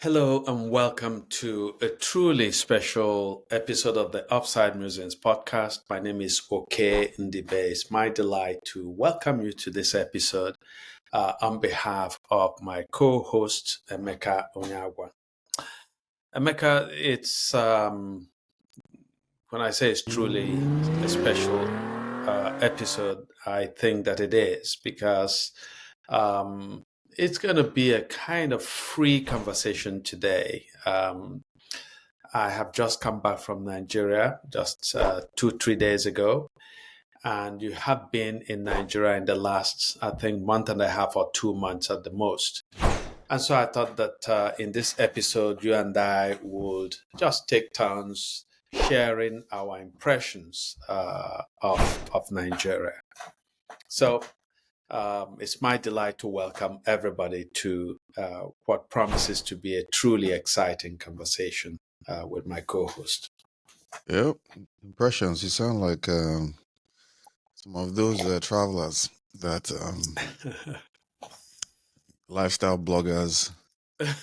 Hello and welcome to a truly special episode of the Upside Musings podcast. My name is Oke Ndibe. It's my delight to welcome you to this episode on behalf of my co-host Emeka Onyagwa. Emeka, it's when I say it's truly a special episode, I think that it is because it's going to be a kind of free conversation today. I have just come back from Nigeria just 2, 3 days ago. And you have been in Nigeria in the last, I think, month and a half or 2 months at the most. And so I thought that in this episode, you and I would just take turns sharing our impressions of Nigeria. So it's my delight to welcome everybody to what promises to be a truly exciting conversation with my co-host. Yep, impressions. You sound like some of those travelers that lifestyle bloggers.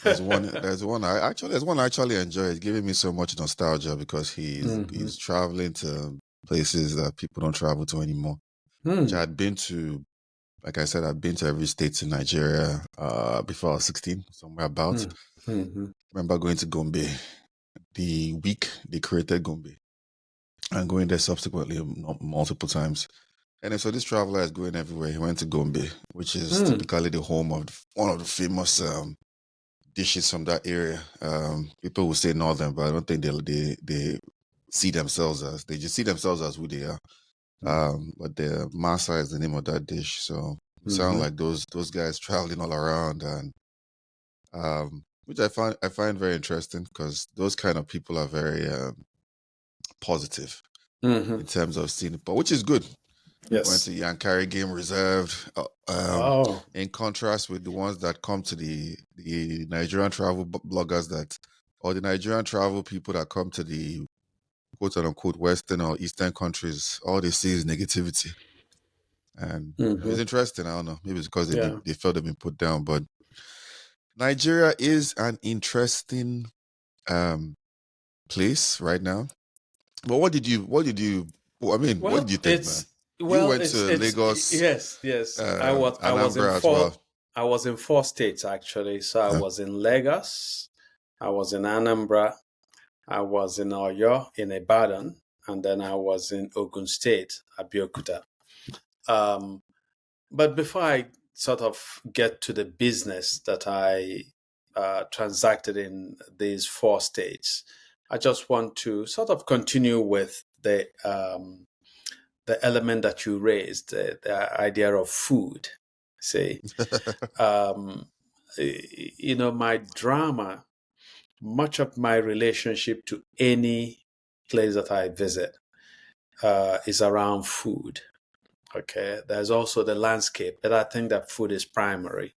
There's one I actually enjoy. It's giving me so much nostalgia because he's traveling to places that people don't travel to anymore. Which I had been to. Like I said, I've been to every state in Nigeria before I was 16, somewhere about. Remember going to Gombe the week they created Gombe and going there subsequently multiple times. And so this traveler is going everywhere. He went to Gombe, which is typically the home of one of the famous dishes from that area. People will say northern, but I don't think they see themselves as, they just see themselves as who they are. But the masa is the name of that dish. So it sound like those guys traveling all around, and which I find very interesting because those kind of people are very positive in terms of seeing it, but which is good. Yes. Went to Yankari Game Reserve. In contrast with the ones that come to the Nigerian travel bloggers or the Nigerian travel people that come to the quote unquote Western or Eastern countries, all they see is negativity. And it's interesting. I don't know. Maybe it's because they felt they've been put down. But Nigeria is an interesting place right now. But what did you what did you think, man? You went to Lagos. Yes. I was in Anambra as well. I was in 4 states actually. So I was in Lagos, I was in Anambra, I was in Oyo, in Ibadan, and then I was in Ogun State, Abeokuta. But before I sort of get to the business that I transacted in these 4 states, I just want to sort of continue with the element that you raised, the idea of food. See, my drama, much of my relationship to any place that I visit is around food. Okay, there's also the landscape, but I think that food is primary.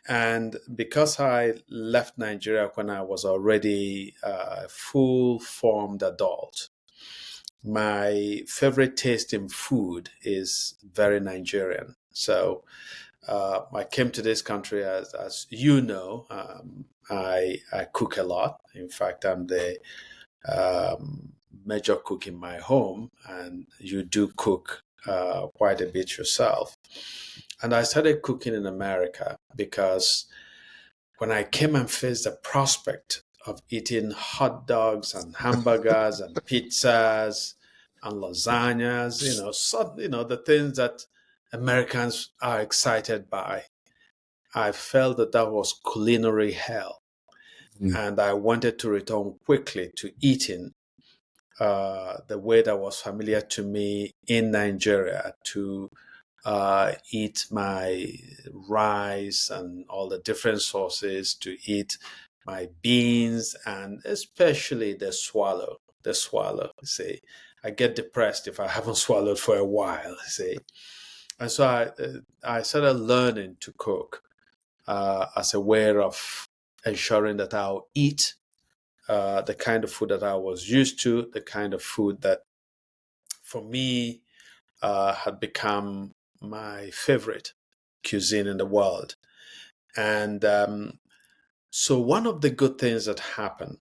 And because I left Nigeria when I was already a full-formed adult, my favorite taste in food is very Nigerian. So I came to this country, as you know, I cook a lot. In fact, I'm the major cook in my home, and you do cook quite a bit yourself. And I started cooking in America because when I came and faced the prospect of eating hot dogs and hamburgers and pizzas and lasagnas, the things that Americans are excited by, I felt that was culinary hell. And I wanted to return quickly to eating the way that was familiar to me in Nigeria, to eat my rice and all the different sauces, to eat my beans, and especially the swallow. See, I get depressed if I haven't swallowed for a while. See, and so I started learning to cook as a way of ensuring that I'll eat the kind of food that I was used to, the kind of food that for me had become my favorite cuisine in the world. And So one of the good things that happen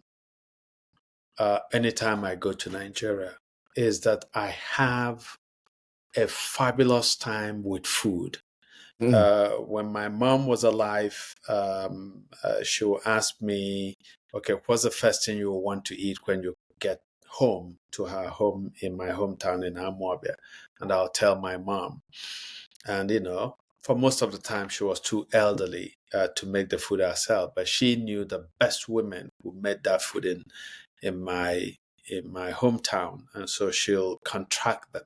anytime I go to Nigeria is that I have a fabulous time with food. Mm. When my mom was alive, she would ask me, okay, what's the first thing you want to eat when you get home to her home in my hometown in Amwabia? And I'll tell my mom. And, for most of the time, she was too elderly to make the food herself, but she knew the best women who made that food in my in my hometown, and so she'll contract them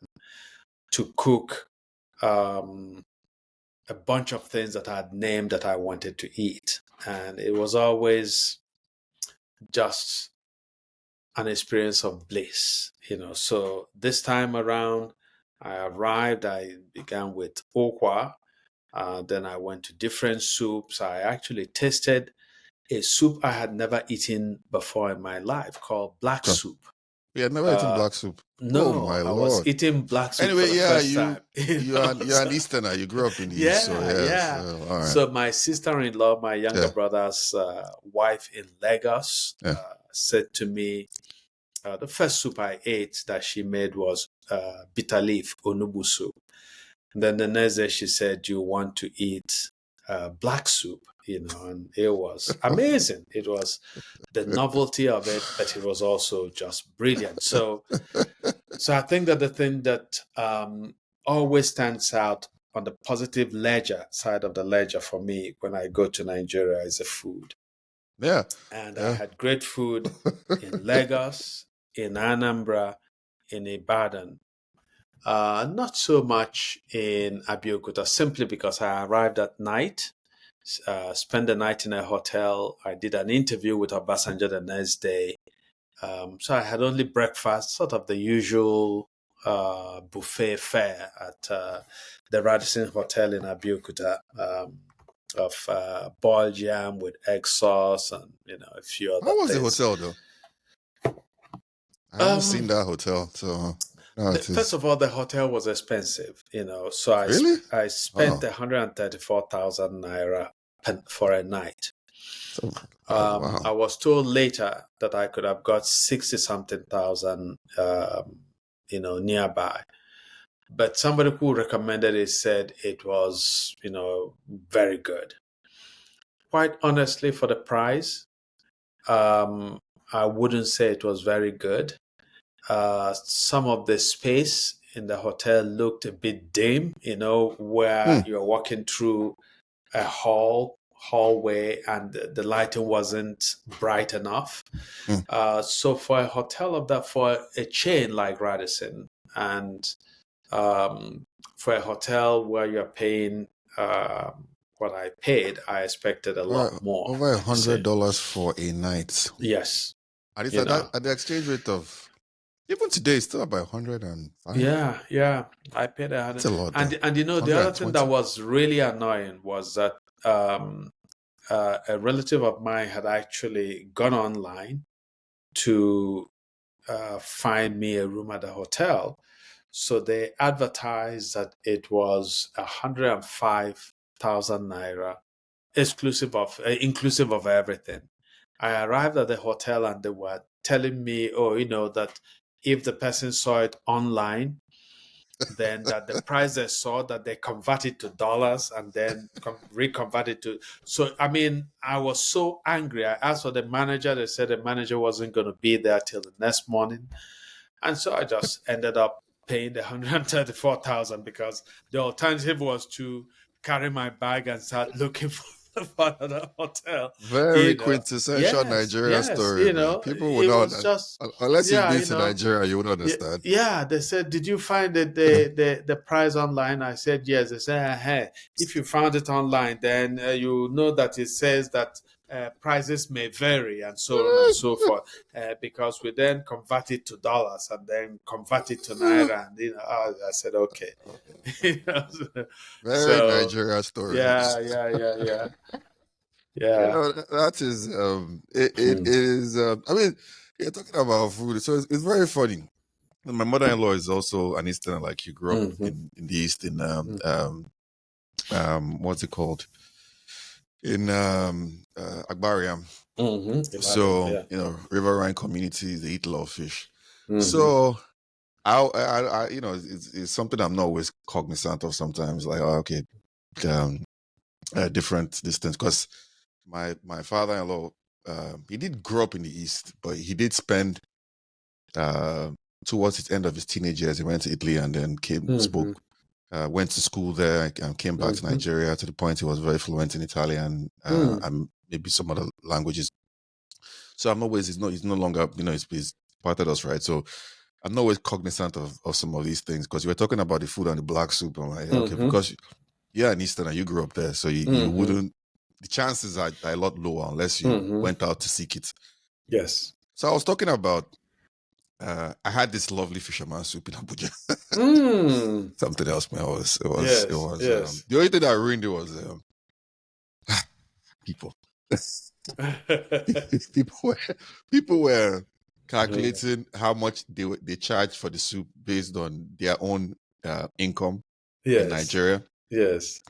to cook a bunch of things that I'd named that I wanted to eat. And it was always just an experience of bliss, So this time around, I arrived, I began with okwa. Then I went to different soups. I actually tasted a soup I had never eaten before in my life called black Okay. soup. Yeah, never eaten Uh, black soup. Oh no, my I was lord. eating black soup for Anyway, the yeah, first you time. you're an Easterner. You grew up in the East, so Yeah, yes. yeah. All right. So my sister-in-law, my younger Yeah, brother's wife in Lagos, yeah. said to me, the first soup I ate that she made was bitter leaf onubu soup. And then the next day she said, "You want to eat black soup?" And it was amazing. It was the novelty of it, but it was also just brilliant. So I think that the thing that always stands out on the positive ledger side of the ledger for me when I go to Nigeria is the food. Yeah, And I yeah. had great food in Lagos, in Anambra, in Ibadan. Not so much in Abeokuta, simply because I arrived at night, spent the night in a hotel. I did an interview with Obasanjo the next day. So I had only breakfast, sort of the usual buffet fare at the Radisson Hotel in Abeokuta, of boiled yam with egg sauce and a few other How was the things. hotel though? I haven't seen Um, that hotel, so no, it First is of all, the hotel was expensive, so really. I spent Oh, 134,000 naira for a night. so, I wow. was told later that I could have got 60 something thousand, nearby. But somebody who recommended it said it was, very good. Quite honestly, for the price, um, I wouldn't say it was very good. Some of the space in the hotel looked a bit dim, where Hmm. you're walking through a hallway and the lighting wasn't bright enough. Hmm. So for a hotel of that, for a chain like Radisson, and for a hotel where you're paying what I paid, I expected a lot more, Over I a have to hundred say. dollars for a night. Yes, And it's you at that know. at the exchange rate of even today, it's still about 105. Yeah, yeah. I paid a That's hundred. a lot though. And the other thing that 120. was really annoying was that um, a relative of mine had actually gone online to find me a room at the hotel. So they advertised that it was 105,000 naira, inclusive of everything. I arrived at the hotel and they were telling me, oh, that if the person saw it online, then that the price they saw that they convert it to dollars and then reconvert it to. So I mean, I was so angry. I asked for the manager. They said the manager wasn't going to be there till the next morning, and so I just ended up paying the 134,000 because the alternative was to carry my bag and start looking for another hotel. Very quintessential Yes, Nigerian yes, story, man. People would it not, was just, unless you've yeah, been to Nigeria, you would yeah, understand. yeah, they said, "Did you find the price online?" I said, "Yes." They said, "Hey, if you found it online, then you know that it says that prices may vary and so on and so forth, because we then convert it to dollars and then convert it to naira." And I said, "Okay." You know, Very so Nigerian story. yeah, yeah, yeah, yeah, yeah. That is it Hmm. is I mean, you're talking about food, so it's very funny. And my mother-in-law is also an Easterner, like you grew up Hmm. in the East in Hmm. what's it called? in Agbariam. Ibadan, So, yeah. riverine communities, they eat a lot of fish. Mm-hmm. So it's something I'm not always cognizant of sometimes. Like, okay, um, different distance. Because my father-in-law, he did grow up in the East, but he did spend uh, towards the end of his teenage years, he went to Italy and then Mm-hmm. went to school there and came back to Mm-hmm. Nigeria to the point he was very fluent in Italian and maybe some other languages. So I'm always he's no longer he's parted us, right? So I'm not always cognizant of some of these things because you were talking about the food and the black soup. I'm like, okay, Mm-hmm. because you're an Easterner, you grew up there, so you Mm-hmm. wouldn't. The chances are a lot lower unless you Mm-hmm. went out to seek it. Yes. So I was talking about. I had this lovely fisherman soup in Abuja. Mm. Something else, man. It Yes. was. Yes. The only thing that ruined it was people. people people were calculating how much they charge for the soup based on their own income in Yes. Nigeria, Yes.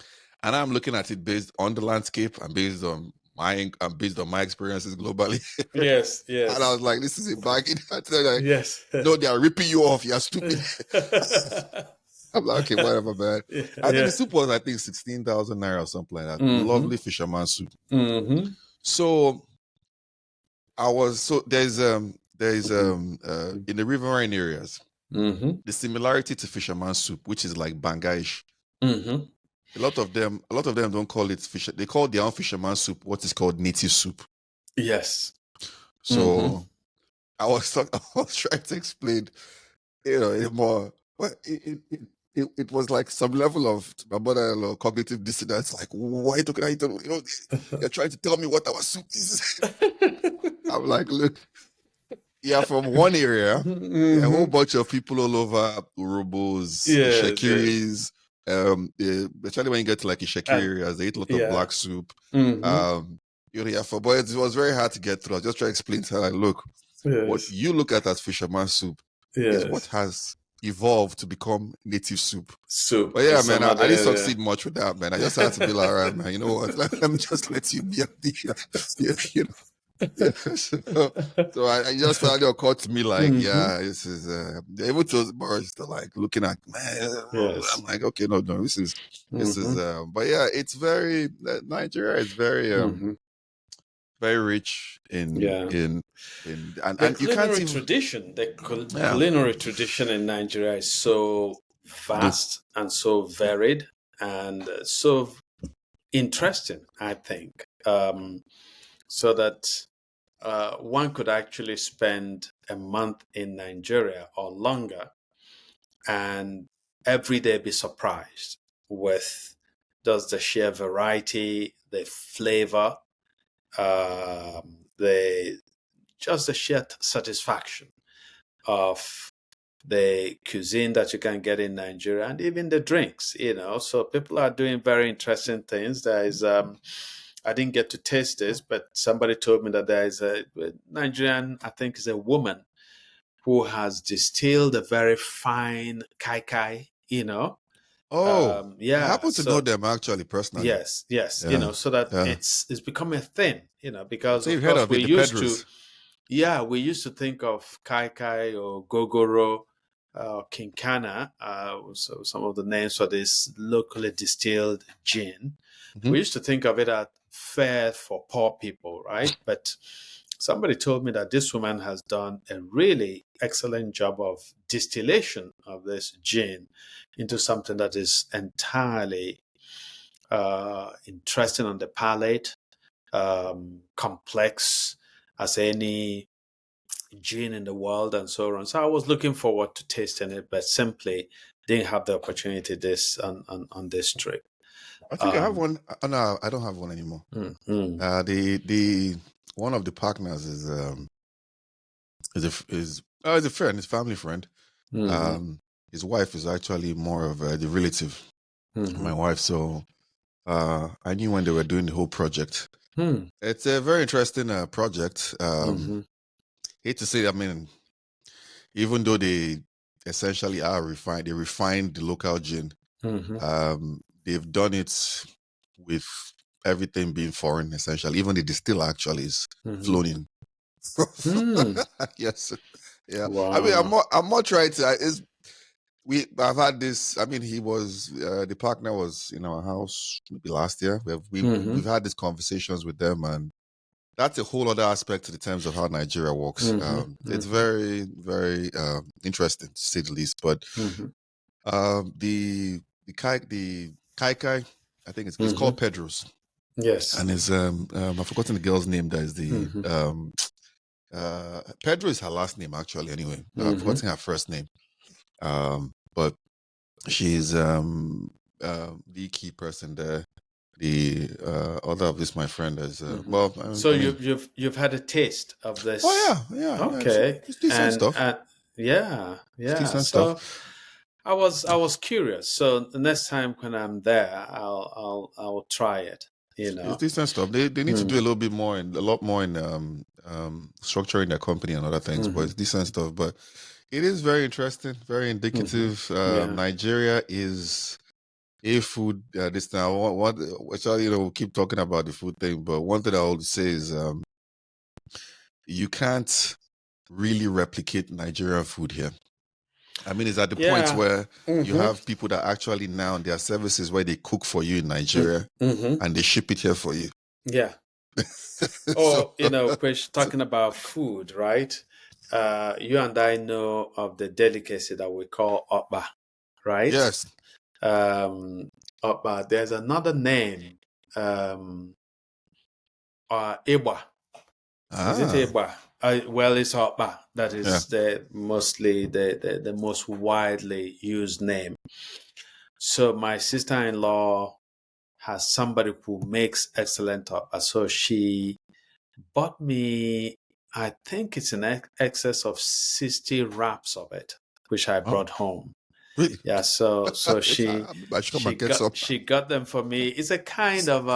and I'm looking at it based on the landscape and based on my experiences globally. Yes. And I Yes. was like, this is a bargain. I tell you, like, Yes. no, they are ripping you off. You're stupid. I'm like, okay, whatever, man. I think the Yeah. soup was, 16,000 naira or something like that. Mm-hmm. Lovely fisherman soup. Mm-hmm. So there's in the riverine areas, Mm-hmm. the similarity to fisherman soup, which is like bangaish. Mm-hmm. A lot of them don't call it fish. They call their own fisherman soup what is called native soup. Yes. Mm-hmm. So I was trying to explain, it more. But it was like some level of my mother-in-law cognitive dissonance. Like, why are you talking? You're trying to tell me what our soup is. I'm like, look, yeah, from one area, there are a whole Mm-hmm. bunch of people all over Urubos, Yes. Yes. Shekiris. Especially when you get to like Ishekiri And areas, they eat a lot of yeah. black soup. Mm-hmm. Yeah, for boys, it was very hard to get through. I was just trying to explain to her, like, look, what Yes. you look at as fisherman soup is what Yes. has evolved to become native soup. Soup But in yeah, man, some I other didn't area. succeed much with that, man. I just had to be like, all right, man, you know what? Let me just let you be yeah. So I just finally occurred to me, like, Mm-hmm. yeah, this is able to Boris to like looking at, man. I'm Yes. like, okay, no, this is Mm-hmm. but yeah, it's very Nigeria is Mm-hmm. very rich Yeah. The and you can't culinary even tradition, yeah. culinary tradition in Nigeria is so The, vast and so varied and so interesting, I think, so that one could actually spend a month in Nigeria or longer and every day be surprised with just the sheer variety, the flavor, the just the sheer satisfaction of the cuisine that you can get in Nigeria and even the drinks, So people are doing very interesting things. There is, I didn't get to taste this, but somebody told me that there is a Nigerian, I think is a woman who has distilled a very fine kai kai. oh, I Yeah. happen to know So them actually personally. yes, yes, Yeah, so that yeah. it's become a thing, because So you've of heard course of it, we the used to, Pedros. yeah, we used to think of Kai Kai or Gogoro, Kinkana, so some of the names for this locally distilled gin. Mm-hmm. We used to think of it as fare for poor people, right? But somebody told me that this woman has done a really excellent job of distillation of this gin into something that is entirely interesting on the palate, complex as any gin in the world, and so on. So I was looking forward to tasting it, but simply didn't have the opportunity this on this trip. I think I have Um, one. No, I don't have one anymore. mm, mm, The one of the partners is a friend, his family friend. mhm, His wife is actually more of the relative of my mhm, wife. So I knew when they were doing the whole project. mm, It's a very interesting project. mhm, Hate to say, I mean, even though they essentially are refined, they refined the local gin. mhm, They've done it with everything being foreign, essentially. Even the distill actually is flown in. Yes. Yeah. I mean, Wow. I'm more trying to. I've had this. I mean, he was the partner was in our house maybe last year. We've had these conversations with them, and that's a whole other aspect to the terms of how Nigeria works. It's very, very interesting to say the least. But the Kai, I think it's called Pedro's. Yes. And it's I've forgotten the girl's name. That is the Pedro is her last name actually. Anyway, I've forgotten her first name. But she's the key person there. The other of this, my friend, is So you've had a taste of this. Oh yeah. Okay. It's decent stuff. Yeah. It's decent So stuff. I was curious. So the next time when I'm there, I'll try it. It's decent stuff. They need to do a little bit more and a lot more in structuring their company and other things, but it's decent stuff. But it is very interesting, very indicative. Nigeria is a food. This time, actually, we'll keep talking about the food thing, but one thing I always say is you can't really replicate Nigerian food here. I mean, it's at the point where you have people that actually now there are services where they cook for you in Nigeria and they ship it here for you. Yeah. Quish, talking about food, right? You and I know of the delicacy that we call okpa, right? Yes. Okpa. There's another name, Iba. Is it Iba? Well, it's okpa. That is mostly the most widely used name. So my sister-in-law has somebody who makes excellent okpa. So she bought me, I think it's in excess of 60 wraps of it, which I brought home. Really? Yeah, so she got them for me. It's a kind of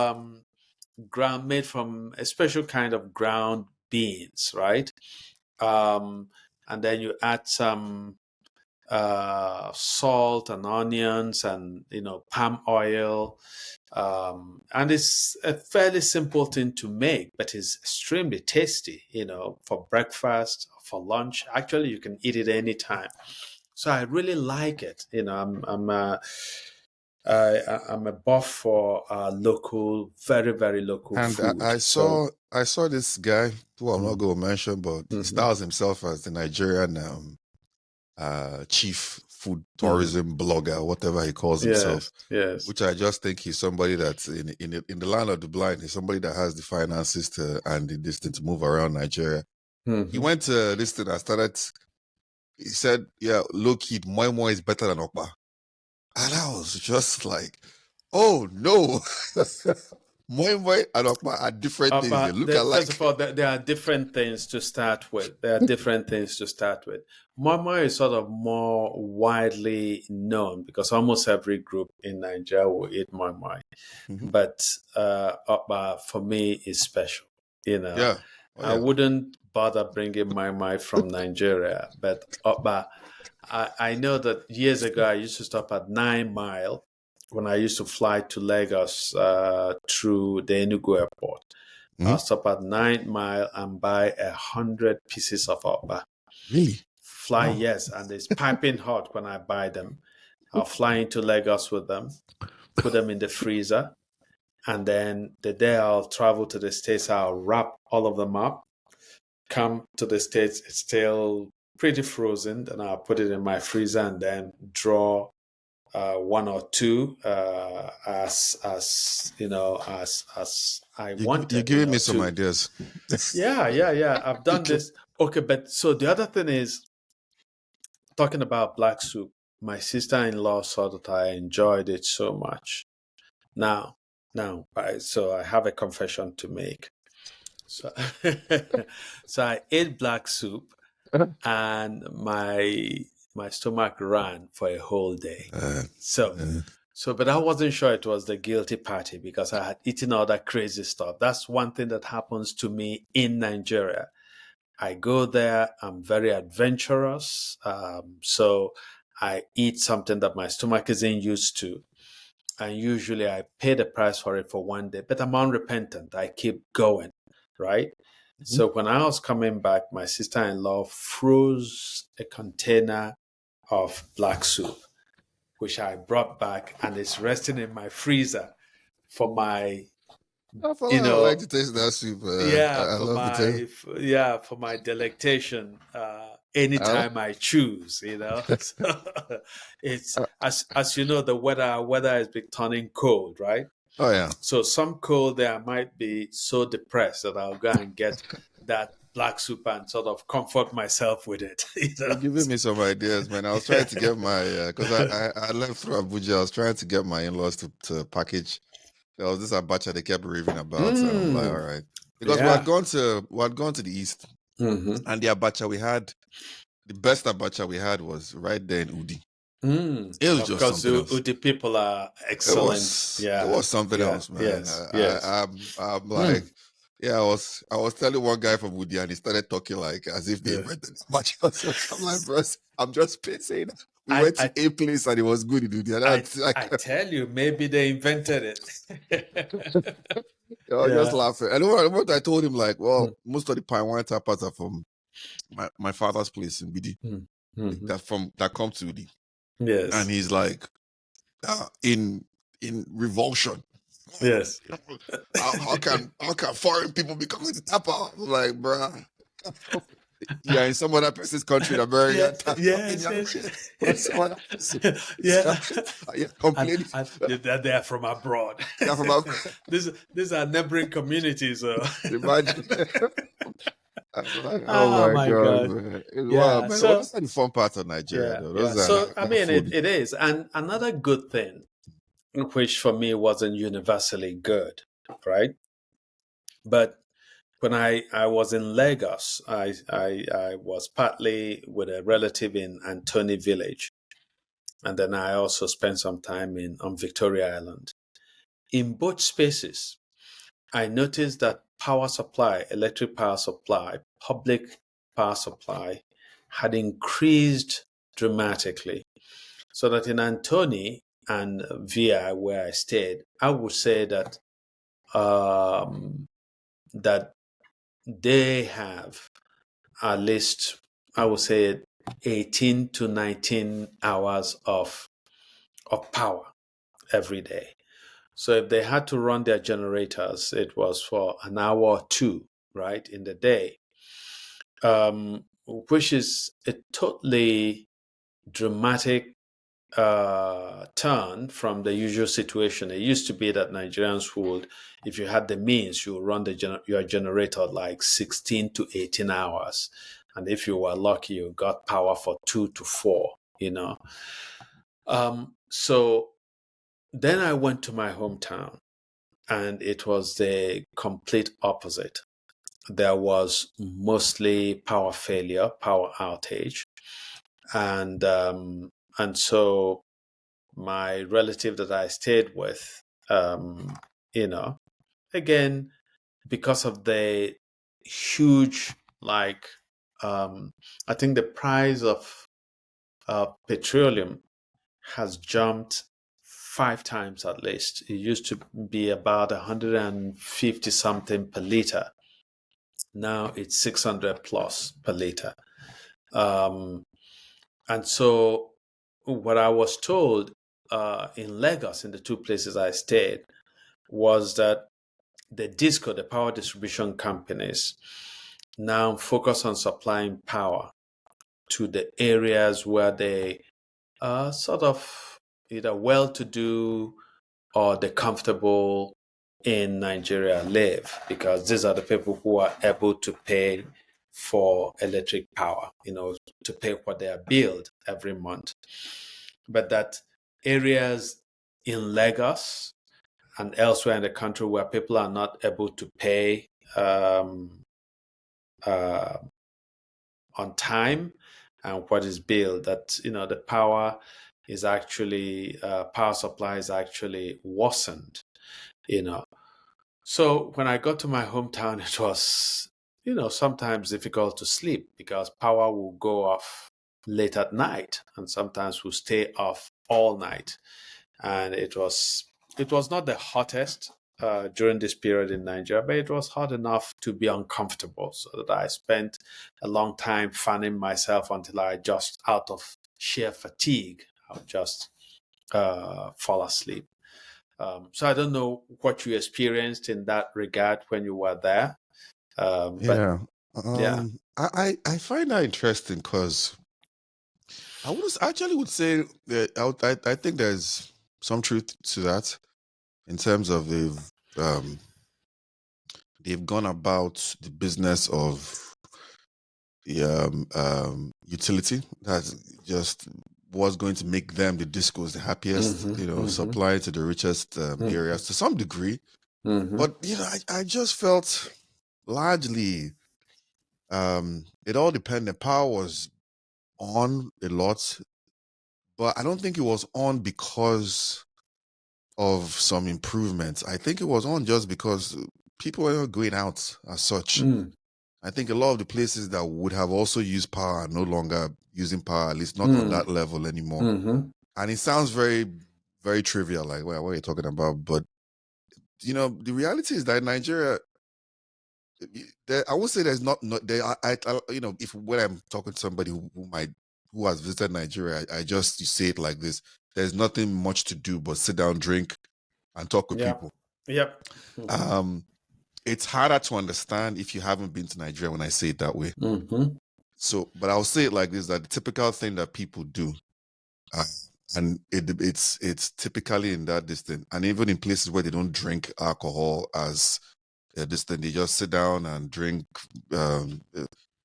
ground made from a special kind of ground beans, right? And then you add some salt and onions and palm oil. And it's a fairly simple thing to make, but it's extremely tasty, for breakfast, for lunch. Actually, you can eat it anytime. So I really like it. I'm a buff for local, very, very local food. I saw this guy who I'm not going to mention, but he styles himself as the Nigerian chief food tourism blogger, whatever he calls himself. Yes. Which I just think he's somebody that's in the land of the blind. He's somebody that has the finances and the distance to move around Nigeria. He went to this thing. He said, "Yeah, look, moi moi is better than okpa," and I was just like, "Oh no." Moi moi and okpa are different things. They look alike. First of all, there are different things to start with. Moi moi is sort of more widely known because almost every group in Nigeria will eat moi moi. But okpa for me is special. I wouldn't bother bringing moi moi from Nigeria, but okpa. I know that years ago I used to stop at 9 Mile when I used to fly to Lagos through the Enugu airport. I'll stop at 9 Mile and buy 100 pieces of okpa. Really? Yes, and it's piping hot when I buy them. I'll fly into Lagos with them, put them in the freezer, and then the day I'll travel to the States, I'll wrap all of them up, come to the States, it's still pretty frozen, then I'll put it in my freezer and then draw one or two as I wanted. You're giving me some ideas. Yeah. I've done this. Okay, but so the other thing is talking about black soup. My sister-in-law saw that I enjoyed it so much. Now, so I have a confession to make. So, so I ate black soup, and my stomach ran for a whole day. But I wasn't sure it was the guilty party because I had eaten all that crazy stuff. That's one thing that happens to me in Nigeria. I go there, I'm very adventurous. So I eat something that my stomach isn't used to. and usually I pay the price for it for one day, but I'm unrepentant. I keep going, right? Mhm. So when I was coming back, my sister-in-law froze a container of black soup, which I brought back, and it's resting in my freezer for my, I feel you like I like know, to taste that soup. yeah, I love the taste. for my delectation. I, Anytime I choose, So it's, as you know, the weather has been turning cold, right? oh yeah. So some cold there, I might be so depressed that I'll go and get that black soup and sort of comfort myself with it. You're giving me some ideas, man. I was trying to get my because I left through Abuja. I was trying to get my in-laws to package. There was this abacha they kept raving about, and I'm like, all Mm, right, because yeah. we had gone to the east, Mm-hmm. and the abacha we had, the best abacha we had was right there in Udi. Mm. It was Of just course, something the else. Udi people are It excellent. was it Yeah, was something yeah, else, man. yes, yes. I'm like, Mm. yeah, I was telling one guy from Woody, and he started talking like as if they Yeah. invented that much. I'm like, bro, I'm just saying. We I, went to I, a place and it was good in Woody, and that's like, I tell you, maybe they invented it. I was just Yeah. laughing. And what I told him, like, Mm, well, most of the pine wine tapas are from my father's place in BD, mm, mhm. that come to Woody, and Yes, he's like, in revulsion. yes. How can foreign people be coming to Tapa? I'm like, bruh, yeah, in some other person's country in Yeah, America, in yes, your yes. some other person, Yeah. yeah, And, complaining. they are from abroad. Yeah, from our, These are neighboring communities. imagine. I'm like, oh Oh my my god, God. man, it's wild, Yeah. man. Well, those So are the fun parts of Nigeria, yeah, though. yeah. Those are So I that mean, food. it is. And another good thing, which for me wasn't universally good, right? But when I was in Lagos, I was partly with a relative in Antony Village, and then I also spent some time in on Victoria Island. In both spaces, I noticed that power supply, electric power supply, public power supply had increased dramatically. So that in Antony and VI, where I stayed, I would say um, that they have at least, I would say, 18 to 19 hours of power every day. So if they had to run their generators, it was for an hour or two, right, in the day, which is a totally dramatic turn from the usual situation. It used to be that Nigerians would, if you had the means, you would run your generator like 16 to 18 hours. And if you were lucky, you got power for 2 to 4, So then I went to my hometown, and it was the complete opposite. There was mostly power failure, power outage, and so my relative that I stayed with, um, you know, again, because of the huge, like, I think the price of petroleum has jumped 5 times at least. It used to be about 150 something per liter. Now it's 600 plus per liter. Um, and so what I was told in Lagos, in the two places I stayed, was that the DISCO, the power distribution companies, now focus on supplying power to the areas where they are sort of either well-to-do or the comfortable in Nigeria live, because these are the people who are able to pay for electric power, to pay what they are billed every month. But that areas in Lagos and elsewhere in the country where people are not able to pay um, uh, on time and what is billed, that the power supply is actually worsened. you know so when I got to my hometown, it was sometimes difficult to sleep because power will go off late at night, and sometimes will stay off all night. And it was it was not the hottest during this period in Nigeria, but it was hot enough to be uncomfortable, so that I spent a long time fanning myself until I just, out of sheer fatigue, I would just fall asleep. So I don't know what you experienced in that regard when you were there, but Yeah. yeah. I find that interesting because actually would say that I think there's some truth to that in terms of they've gone about the business of the utility that just was going to make them the discos the happiest, supply to the richest areas to some degree. But I just felt largely it all depended. Power was on a lot, but I don't think it was on because of some improvements. I think it was on just because people were not going out as such. I think a lot of the places that would have also used power are no longer using power, at least not on that level anymore. And it sounds very, very trivial, like, well, what are you talking about? But, the reality is that in Nigeria, I would say there's not there. If when I'm talking to somebody who has visited Nigeria, I just say it like this: there's nothing much to do but sit down, drink, and talk with people. Yep. It's harder to understand if you haven't been to Nigeria when I say it that way. So, but I'll say it like this: that the typical thing that people do, and it's typically in that distance, and even in places where they don't drink alcohol as this thing, they just sit down and drink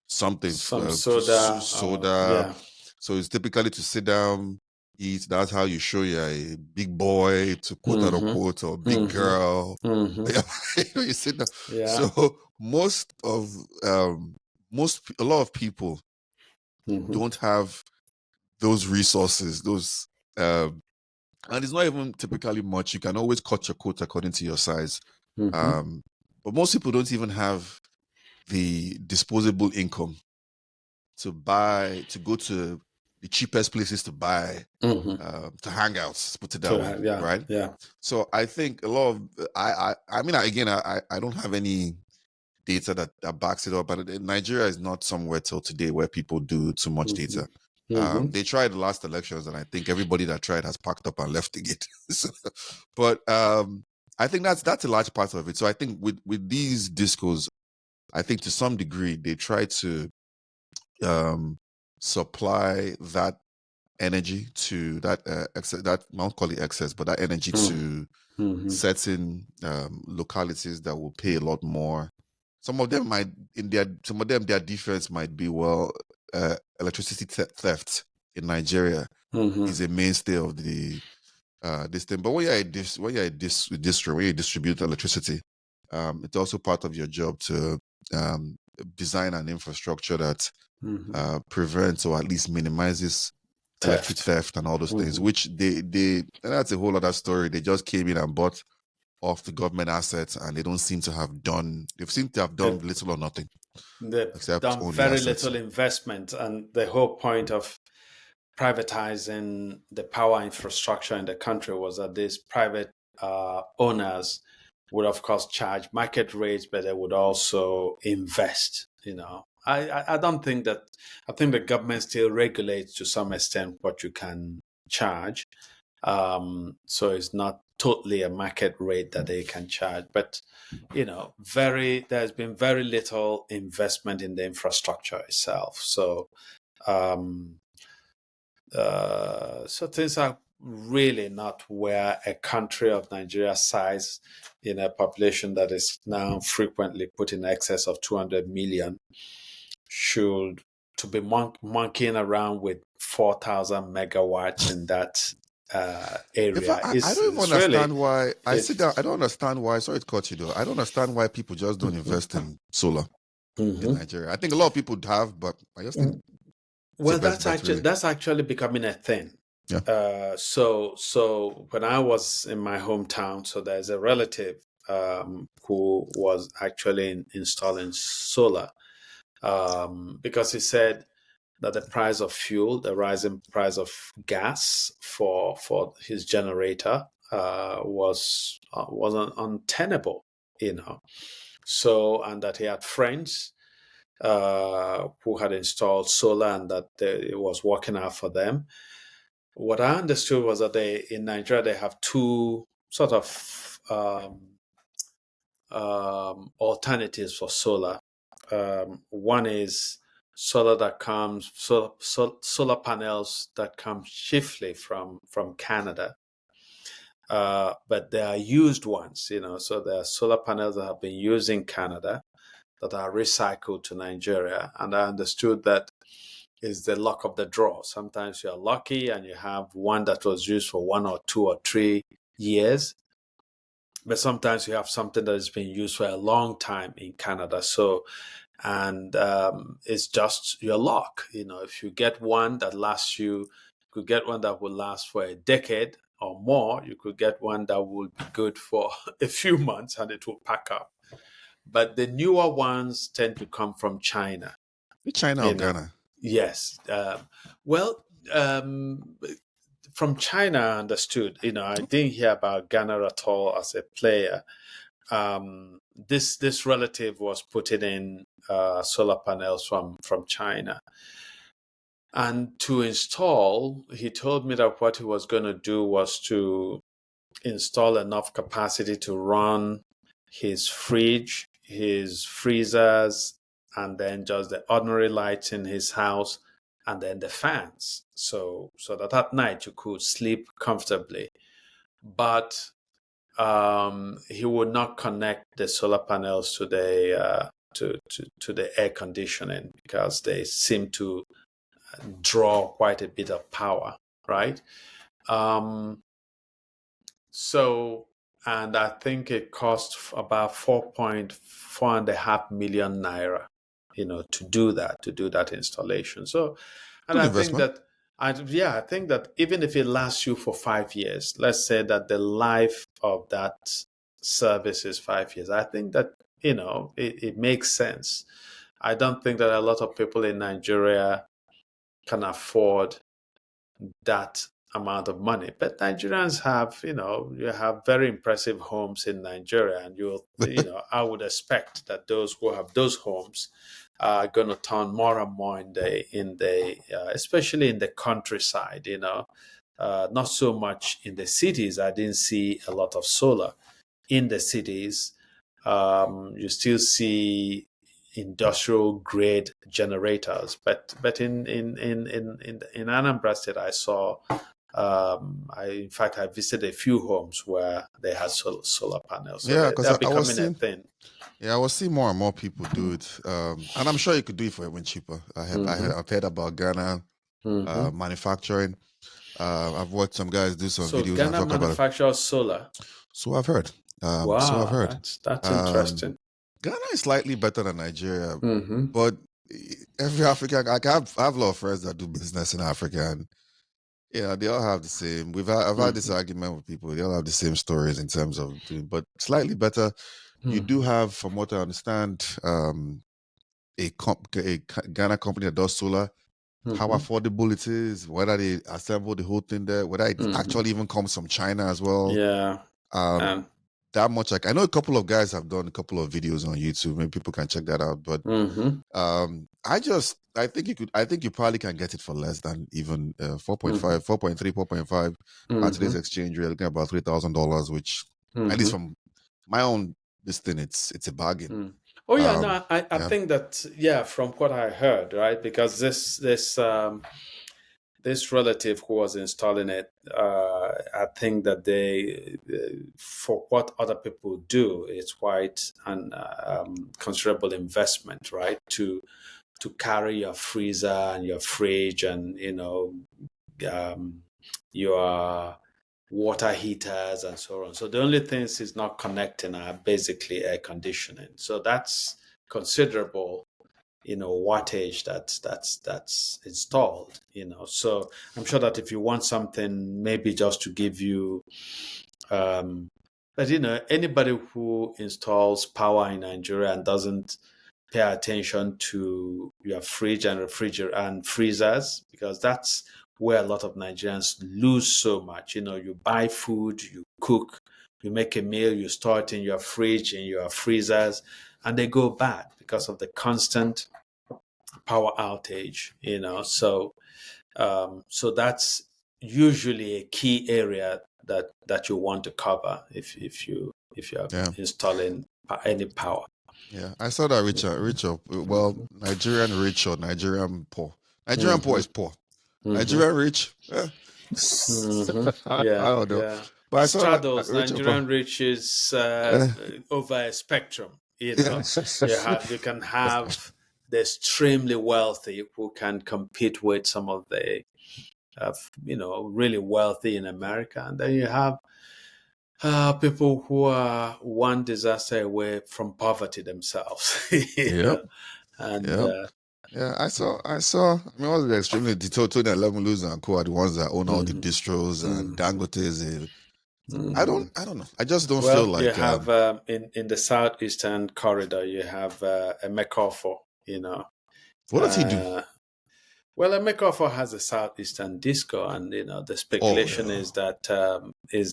something, some soda. soda. So it's typically to sit down, eat. That's how you show you're a big boy, to quote unquote, or big girl. You sit down. Yeah. So a lot of people don't have those resources, those and it's not even typically much. You can always cut your coat according to your size. But most people don't even have the disposable income to go to the cheapest places to buy, to hang out, put it that way, right? Yeah. So I think a lot of, I mean, again, I don't have any data that backs it up, but Nigeria is not somewhere till today where people do too much data. They tried the last elections, and I think everybody that tried has packed up and left the gate. But I think that's a large part of it. So I think with these discos, I think to some degree they try to supply that energy to that excess, that I won't call it excess, but that energy to certain localities that will pay a lot more. Some of them their defense might be, well, electricity theft in Nigeria is a mainstay of the this thing. But when you're a distro, when you distribute electricity, it's also part of your job to design an infrastructure that prevents or at least minimizes electric theft and all those things, which they and that's a whole other story. They just came in and bought off the government assets, and they seem to have done little or nothing. They've done very little investment, and the whole point of privatizing the power infrastructure in the country was that these private owners would, of course, charge market rates, but they would also invest. I don't think that. I think the government still regulates to some extent what you can charge. So it's not totally a market rate that they can charge, but there's been very little investment in the infrastructure itself. So so things are really not where a country of Nigeria's size, in a population that is now frequently put in excess of 200 million, should to be monkeying around with 4,000 megawatts in that area. I don't even understand why. I don't understand why. Sorry to cut you though. I don't understand why people just don't invest in solar in Nigeria. I think a lot of people have, but I just think. Well, that's actually becoming a thing. Yeah. So when I was in my hometown, so there's a relative who was actually installing solar because he said that the price of fuel, the rising price of gas for his generator, was untenable, you know. So, and that he had friends who had installed solar and that it was working out for them. What I understood was that in Nigeria they have two sort of alternatives for solar. One is solar panels that come chiefly from Canada, but they are used ones, you know. So there are solar panels that have been used in Canada that are recycled to Nigeria, and I understood that is the luck of the draw. Sometimes you're lucky and you have one that was used for 1 or 2 or 3 years, but sometimes you have something that has been used for a long time in Canada. So, and it's just your luck. You know, if you get one that lasts you could get one that will last for a decade or more. You could get one that will be good for a few months and it will pack up. But the newer ones tend to come from China. China or You know, Ghana? yes. Well, from China, I understood. You know, I didn't hear about Ghana at all as a player. This relative was putting in solar panels from China, and to install, he told me that what he was going to do was to install enough capacity to run his fridge, his freezers, and then just the ordinary lights in his house, and then the fans, so that at night you could sleep comfortably. But he would not connect the solar panels to the to the air conditioning because they seem to draw quite a bit of power, right? Um, so, and I think it cost about 4.5 million naira, you know, to do that installation. So, and Good I think investment. that, I think that even if it lasts you for 5 years, let's say that the life of that service is 5 years, I think that, you know, it makes sense. I don't think that a lot of people in Nigeria can afford that amount of money. But Nigerians have, you know, you have very impressive homes in Nigeria, and you know, I would expect that those who have those homes are going to turn more and more in the especially in the countryside. You know, not so much in the cities. I didn't see a lot of solar in the cities. You still see industrial grade generators, but in Anambra State, I saw. In fact, I visited a few homes where they had solar panels, so Yeah, because they're I was becoming a seeing, thing. yeah, I was seeing more and more people do it, and I'm sure you could do it for even cheaper. Mm-hmm. I've heard about Ghana Mm-hmm. manufacturing. I've watched some guys do some So videos and Ghana talk about it. manufactures solar. So I've heard. So I've Wow, heard. that's Um, interesting. Ghana is slightly better than Nigeria, Mm-hmm. but every African, like I have a lot of friends that do business in Africa, and yeah, they all have the same. I've had this Mm-hmm. argument with people. They all have the same stories in terms of doing, but slightly better. You do Mm-hmm. have, from what I understand, a Ghana company that does solar. How Mm-hmm. affordable it is, whether they assemble the whole thing there, whether it Mm-hmm. actually even comes from China as well. Yeah. Um, And that much, like I know a couple of guys have done a couple of videos on YouTube. Maybe people can check that out. But mm-hmm. I think you could. I think you probably can get it for less than even 4.5, Mm-hmm. 4.3, 4.5 at today's Mm-hmm. exchange rate. Looking at about $3,000, which at least Mm-hmm. from my own this thing, it's a bargain. Mm. Oh yeah, Um, no, I yeah, think that, yeah, from what I heard, right? Because this relative who was installing it, I think that they, for what other people do, it's quite an considerable investment, right? To carry your freezer and your fridge and, you know, um, your water heaters and so on. So the only things is not connecting are basically air conditioning. So that's considerable, you know, wattage that's installed, you know. So I'm sure that if you want something maybe just to give you um but you know, anybody who installs power in Nigeria and doesn't pay attention to your fridge and refrigerator and freezers, because that's where a lot of Nigerians lose so much. You buy food, you cook, you make a meal, you store it in your fridge, in your freezers, and they go bad because of the constant power outage. So that's usually a key area that you want to cover if you're Yeah. installing any power. Yeah. I saw that rich or well, Nigerian rich or Nigerian poor. Nigerian poor is poor. Nigerian rich, I Yeah, don't know. yeah. But I saw that Straddles rich or poor. Nigerian rich is over a spectrum. Yeah. You can have the extremely wealthy who can compete with some of the really wealthy in America, and then you have people who are one disaster away from poverty themselves. Yep. And Yep. Yeah, I mean, all the extremely Tony and Lemonlus and Co are the ones that own all the distros and Dangote's. I don't know. I just don't feel well, you like, have in the Southeastern corridor, you have a McAuliffe, what does he do? Well, a McAuliffe has a Southeastern disco, and the Oh, speculation yeah. is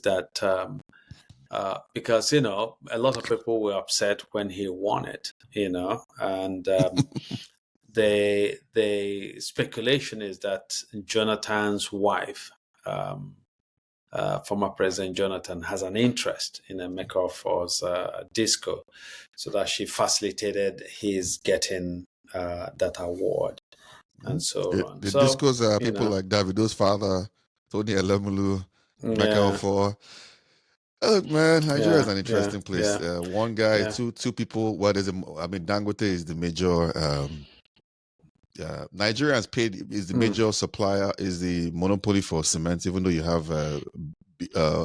that because a lot of people were upset when he won it, and the speculation is that Jonathan's wife, former President Jonathan, has an interest in a McAuliffe's disco, so that she facilitated his getting that award and so on. The So, discos are people like Davido's father, Tony Elemulu, yeah, Mecca. Look, man, Nigeria is yeah, an yeah, interesting place. yeah, One guy, yeah. two people. What is it? I mean, Dangote is the major. Nigerians paid is the major supplier, is the monopoly for cement. Even though you have BAU,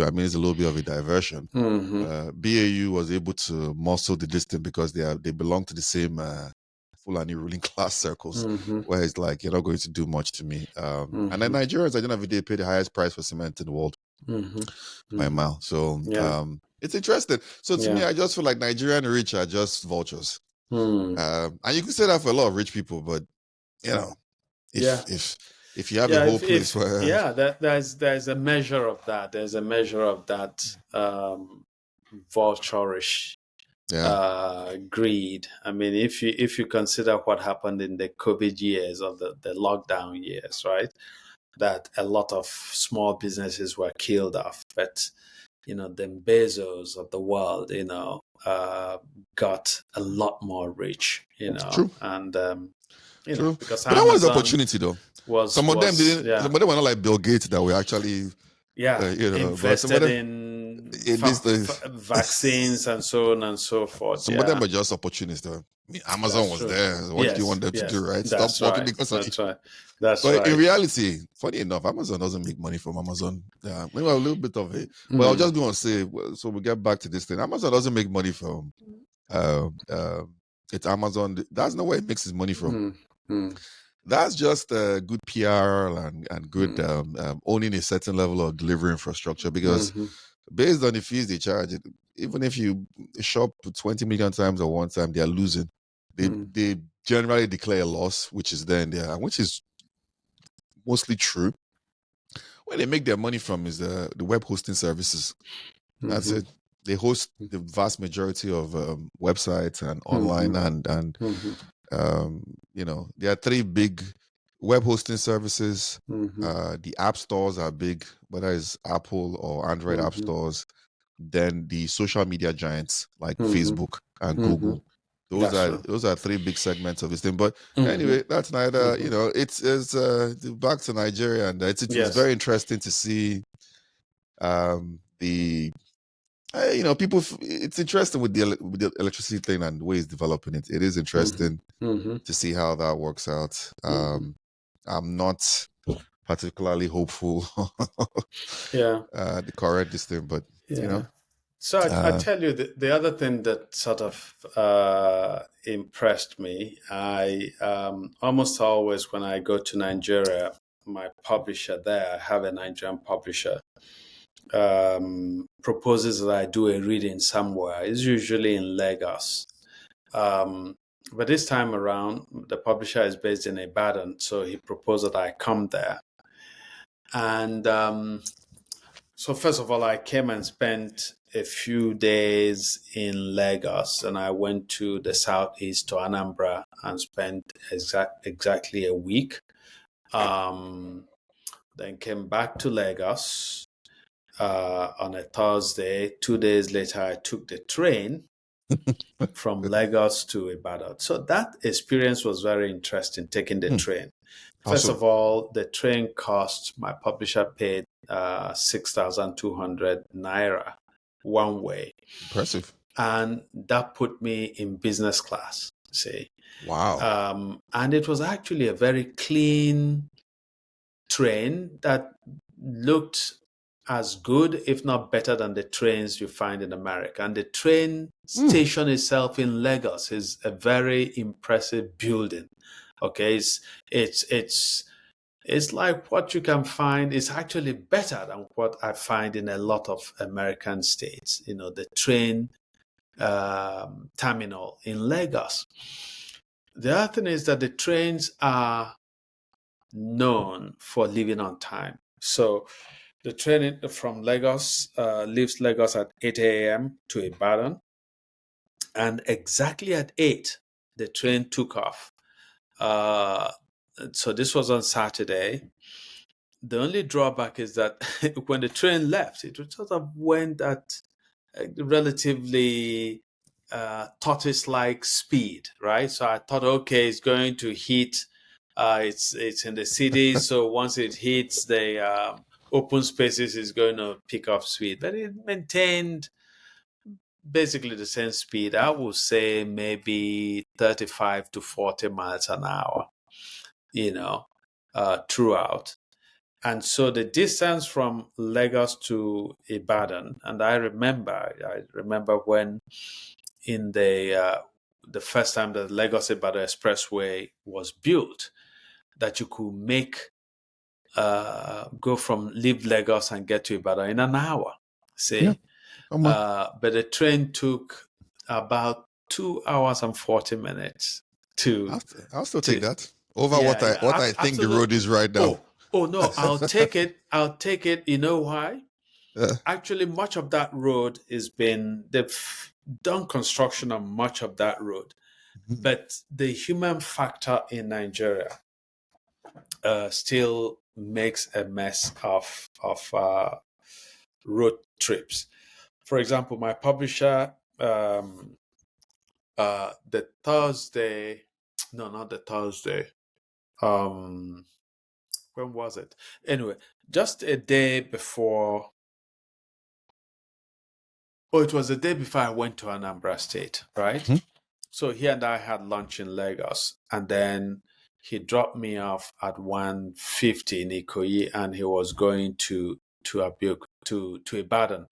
I mean, it's a little bit of a diversion. BAU was able to muscle the distance because they belong to the same Fulani ruling class circles, where it's like you're not going to do much to me. And then Nigerians, at the end of the day, pay the highest price for cement in the world by a mile. So it's interesting. So to me, I just feel like Nigerian rich are just vultures. And you can say that for a lot of rich people, but if you have a whole place where there's a measure of that. There's a measure of that vulturish greed. I mean, if you consider what happened in the COVID years or the lockdown years, right? That a lot of small businesses were killed off, but the Bezos of the world, got a lot more rich, True. and True. because But that was the Amazon opportunity, though. was Some of them didn't. yeah, Some of them were not like Bill Gates that were actually, But some of invested them in in this days, vaccines and so on and so forth. some of them are just opportunists. Though. I mean, Amazon That's was true. there. What do you want them to do, right? Stop That's working right. because of you. That's right. That's But in right. reality, funny enough, Amazon doesn't make money from Amazon. Maybe a little bit of it. But I was just going to say, so we get back to this thing. Amazon doesn't make money from. It's Amazon. That's not where it makes its money from. That's just good PR and good owning a certain level of delivery infrastructure. Because based on the fees they charge, even if you shop 20 million times at one time, they are losing. They generally declare a loss, which is there and there, which is mostly true. Where they make their money from is the web hosting services. That's it. They host the vast majority of websites and online and there are three big web hosting services. The app stores are big, whether it's Apple or Android app stores. Then the social media giants like Facebook and Google. Those are three big segments of this thing. But anyway, that's neither. It's back to Nigeria, and it was very interesting to see the. People. It's interesting with the electricity thing and the way it's developing it. It is interesting to see how that works out. I'm not particularly hopeful. The correct this thing, but So I tell you, the other thing that sort of impressed me, I almost always when I go to Nigeria, my publisher there, I have a Nigerian publisher, proposes that I do a reading somewhere. It's usually in Lagos. But this time around, the publisher is based in Ibadan, so he proposed that I come there. And so first of all, I came and spent a few days in Lagos, and I went to the southeast to Anambra and spent exactly a week. Then came back to Lagos on a Thursday. 2 days later, I took the train from Lagos to Ibadan. So that experience was very interesting, taking the train. First of all, the train cost, my publisher paid 6,200 naira one way. Impressive. And that put me in business class, see. Wow. And it was actually a very clean train that looked as good, if not better, than the trains you find in America. And the train station itself in Lagos is a very impressive building. Okay, it's like what you can find is actually better than what I find in a lot of American states. You know, the train terminal in Lagos. The other thing is that the trains are known for leaving on time. So the train from Lagos leaves Lagos at 8 a.m. to Ibadan. And exactly at 8, the train took off. So this was on Saturday. The only drawback is that when the train left, it sort of went at a relatively tortoise-like speed, right? So I thought, okay, it's going to hit. It's in the city, so once it hits the open spaces, it's going to pick up speed. But it maintained basically the same speed. I would say maybe 35 to 40 miles an hour, throughout. And so the distance from Lagos to Ibadan, and I remember when in the first time the Lagos-Ibadan Expressway was built, that you could leave Lagos and get to Ibadan in an hour. See, Yeah. but the train took about 2 hours and 40 minutes to. I'll still take that over what I think the road is right now. Oh no, I'll take it. I'll take it. You know why? Actually, much of that road they've done construction on much of that road. But the human factor in Nigeria still makes a mess of road trips. For example, my publisher, the Thursday, no, not the Thursday. When was it? Anyway, just a day before. Oh, it was the day before I went to Anambra State, right? So he and I had lunch in Lagos, and then he dropped me off at 1:50 in Ikoyi, and he was going to Abeokuta, to Ibadan.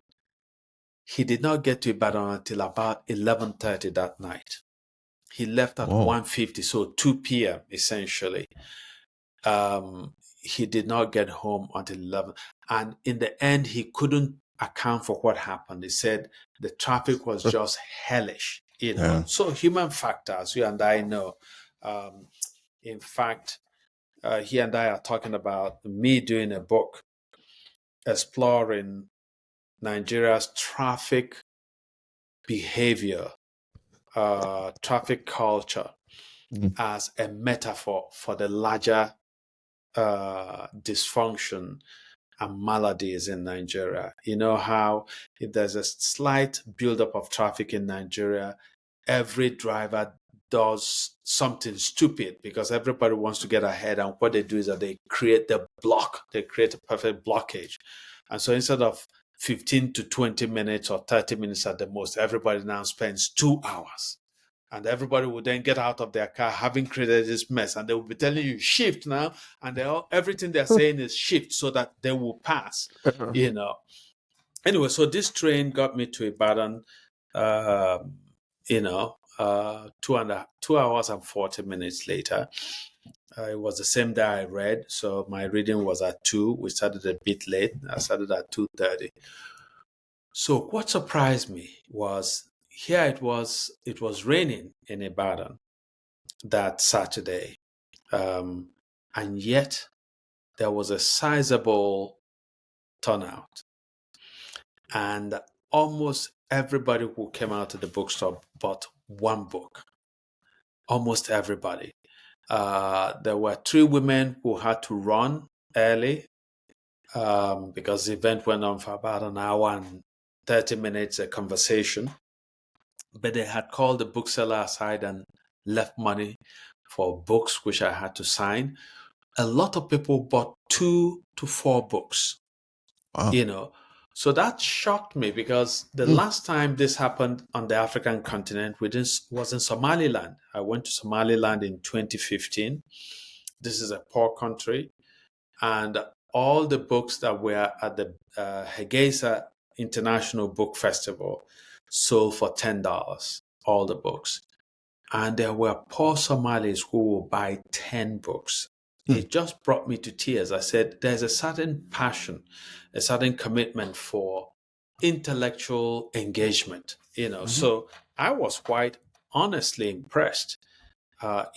He did not get to Ibadan until about 11:30 that night. He left at 1:50, so 2 p.m. essentially. He did not get home until 11, and in the end, he couldn't account for what happened. He said the traffic was just hellish. So human factors, you and I know. In fact, he and I are talking about me doing a book exploring Nigeria's traffic behavior, traffic culture, as a metaphor for the larger dysfunction and maladies in Nigeria. You know how if there's a slight buildup of traffic in Nigeria, every driver does something stupid because everybody wants to get ahead, and what they do is that they create a perfect blockage. And so instead of 15 to 20 minutes or 30 minutes at the most, everybody now spends 2 hours. And everybody will then get out of their car having created this mess, and they will be telling you shift now, and everything they're saying is shift so that they will pass. Anyway, so this train got me to Ibadan. 2 hours and 40 minutes later. It was the same day I read, so my reading was at 2. We started a bit late. I started at 2:30. So what surprised me was it was raining in Ibadan. that Saturday. And yet there was a sizable turnout. And almost everybody who came out to the bookstore bought one book. Almost everybody. There were 3 women who had to run early because the event went on for about an hour and 30 minutes, a conversation. But they had called the bookseller aside and left money for books, which I had to sign. A lot of people bought 2 to 4 books, Wow. So that shocked me because the Mm. last time this happened on the African continent was in Somaliland. I went to Somaliland in 2015. This is a poor country. And all the books that were at the Hegesa International Book Festival sold for $10, all the books. And there were poor Somalis who would buy 10 books. Mm. It just brought me to tears. I said, there's a certain passion, a certain commitment for intellectual engagement, So I was quite honestly impressed.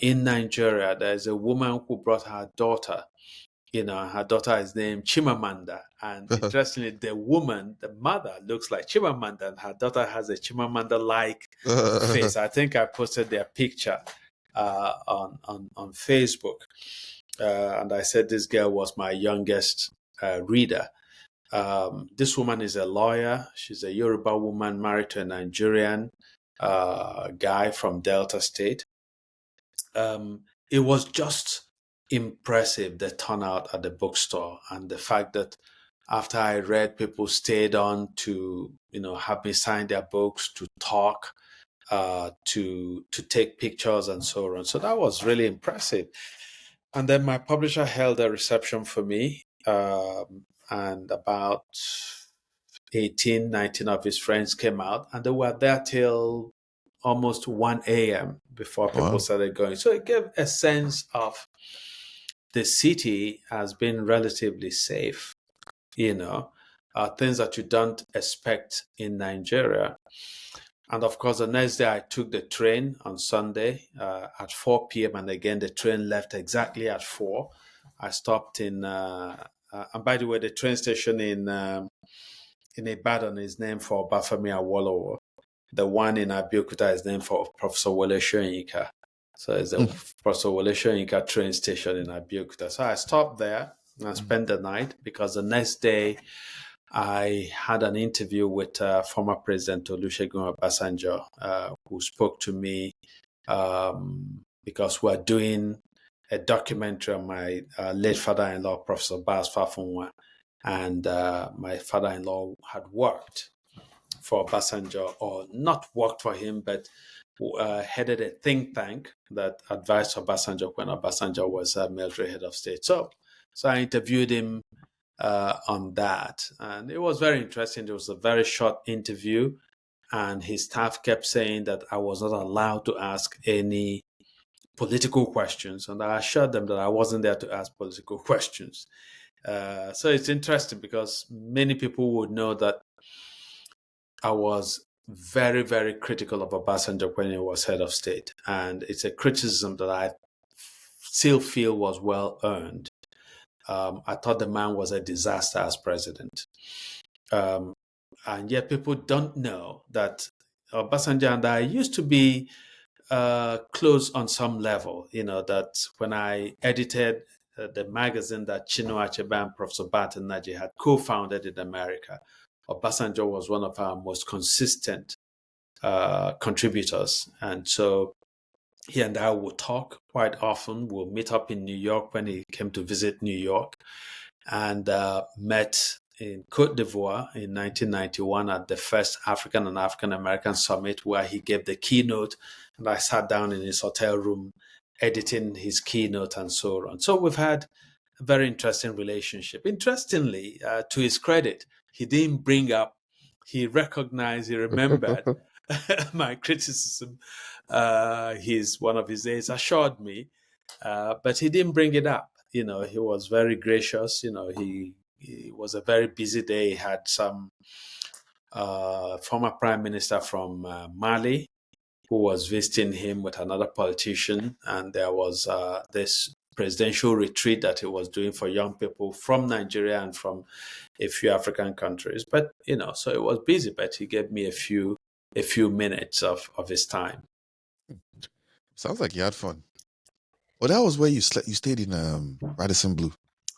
In Nigeria, there's a woman who brought her daughter. Her daughter is named Chimamanda. And interestingly, the mother looks like Chimamanda, and her daughter has a Chimamanda-like face. I think I posted their picture on Facebook. And I said this girl was my youngest reader. This woman is a lawyer. She's a Yoruba woman married to a Nigerian guy from Delta State. It was just impressive, the turnout at the bookstore, and the fact that after I read, people stayed on to, have me sign their books, to talk, to take pictures and so on. So that was really impressive. And then my publisher held a reception for me, and about 18, 19 of his friends came out, and they were there till almost 1 a.m. before people Wow. started going. So it gave a sense of the city has been relatively safe, things that you don't expect in Nigeria. And of course, the next day I took the train on Sunday at 4 p.m. And again, the train left exactly at 4. I stopped in, and by the way, the train station in Ibadan is named for Bafemi Awolowo. The one in Abeokuta is named for Professor Wole Soyinka. So it's the Professor Wole Soyinka train station in Abeokuta. So I stopped there and spent the night because the next day I had an interview with former President Olusegun Obasanjo, who spoke to me because we're doing a documentary on my late father-in-law, Professor Bas Fafunwa, and my father-in-law had worked for Obasanjo, or not worked for him, but headed a think tank that advised Obasanjo when Obasanjo was military head of state. So I interviewed him on that, and it was very interesting. It was a very short interview, and his staff kept saying that I was not allowed to ask any political questions, and I assured them that I wasn't there to ask political questions. So it's interesting because many people would know that I was very, very critical of Obasanjo when he was head of state, and it's a criticism that I still feel was well earned. I thought the man was a disaster as president. And yet people don't know that Obasanjo and I used to be close on some level, that when I edited the magazine that Chinua Achebe and Professor Barton Naji had co-founded in America, Obasanjo was one of our most consistent contributors. And so he and I would talk quite often. We'll meet up in New York when he came to visit New York, and met in Cote d'Ivoire in 1991 at the first African and African American Summit, where he gave the keynote, and I sat down in his hotel room editing his keynote and so on. So we've had a very interesting relationship. Interestingly, to his credit, he didn't bring up, he recognized, he remembered my criticism. One of his aides assured me, but he didn't bring it up. He was very gracious. He was a very busy day. He had some former prime minister from Mali who was visiting him with another politician, and there was this presidential retreat that he was doing for young people from Nigeria and from a few African countries. But so it was busy, but he gave me a few minutes of his time. Sounds like you had fun. Well, that was where you slept. You stayed in Radisson Blue.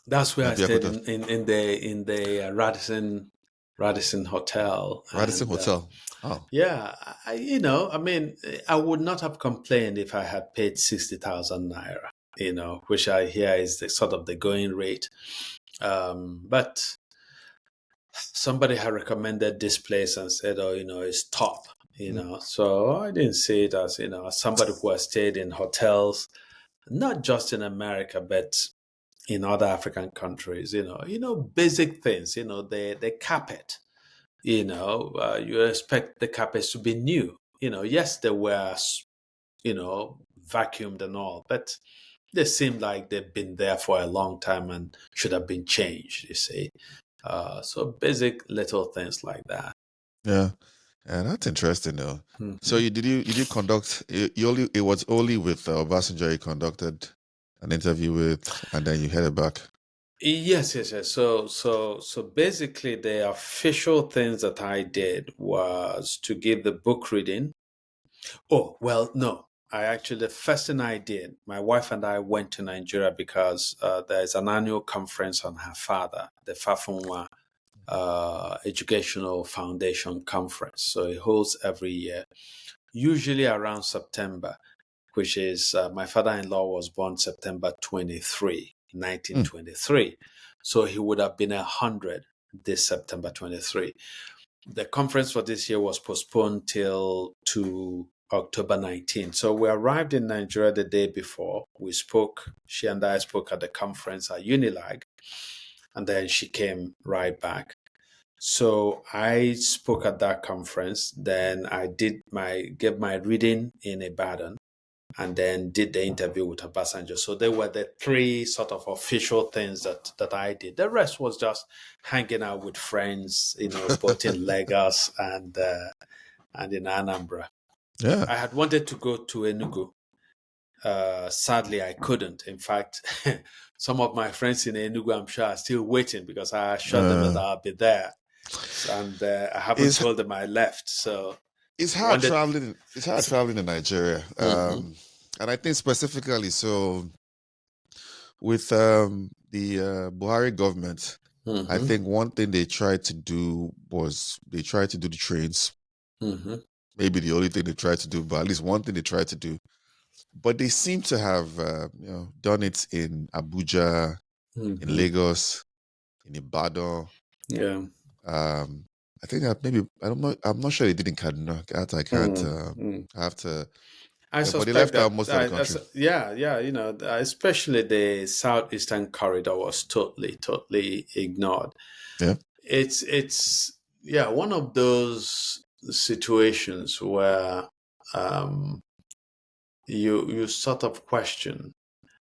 That's where I stayed Abeokuta. in the Radisson Hotel. Radisson And Hotel. Oh, yeah, I mean, I would not have complained if I had paid 60,000 naira, which I hear is the sort of the going rate. But somebody had recommended this place and said, oh, it's top, So I didn't see it as, as somebody who has stayed in hotels, not just in America, but in other African countries, basic things, the carpet, you expect the carpets to be new. Yes, they were, vacuumed and all, but they seem like they've been there for a long time and should have been changed, you see. So basic little things like that. yeah. Yeah, that's interesting though. Mhm. So you conduct it was only with Obasanjo you conducted an interview with, and then you headed back. Yes. So basically, the official things that I did was to give the book reading. Oh, well, no. The first thing I did, my wife and I went to Nigeria because there's an annual conference on her father, the Fafunwa Educational Foundation Conference. So it holds every year, usually around September, which is my father-in-law was born September 23, 1923. So he would have been 100 this September 23. The conference for this year was postponed to October 19. So we arrived in Nigeria the day before. She and I spoke at the conference at Unilag, and then she came right back. So I spoke at that conference. Then I gave my reading in Ibadan, and then did the interview with Obasanjo. So they were the three sort of official things that I did. The rest was just hanging out with friends, both in Lagos and in Anambra. Yeah. I had wanted to go to Enugu. Sadly, I couldn't. In fact, some of my friends in Enugu, I'm sure, are still waiting because I assured them that I'll be there. And I haven't told them I left. So it's hard traveling. It's hard traveling in Nigeria, and I think specifically so with the Buhari government. I think one thing they tried to do was they tried to do the trains. Maybe the only thing they tried to do, but at least one thing they tried to do. But they seem to have done it in Abuja, in Lagos, in Ibadan. Yeah. I think that maybe I'm not sure they did in Kaduna. I can't. I have to. I suspect but they left that, out most of the country. Yeah. Especially the Southeastern corridor was totally ignored. Yeah. It's one of those situations where you sort of question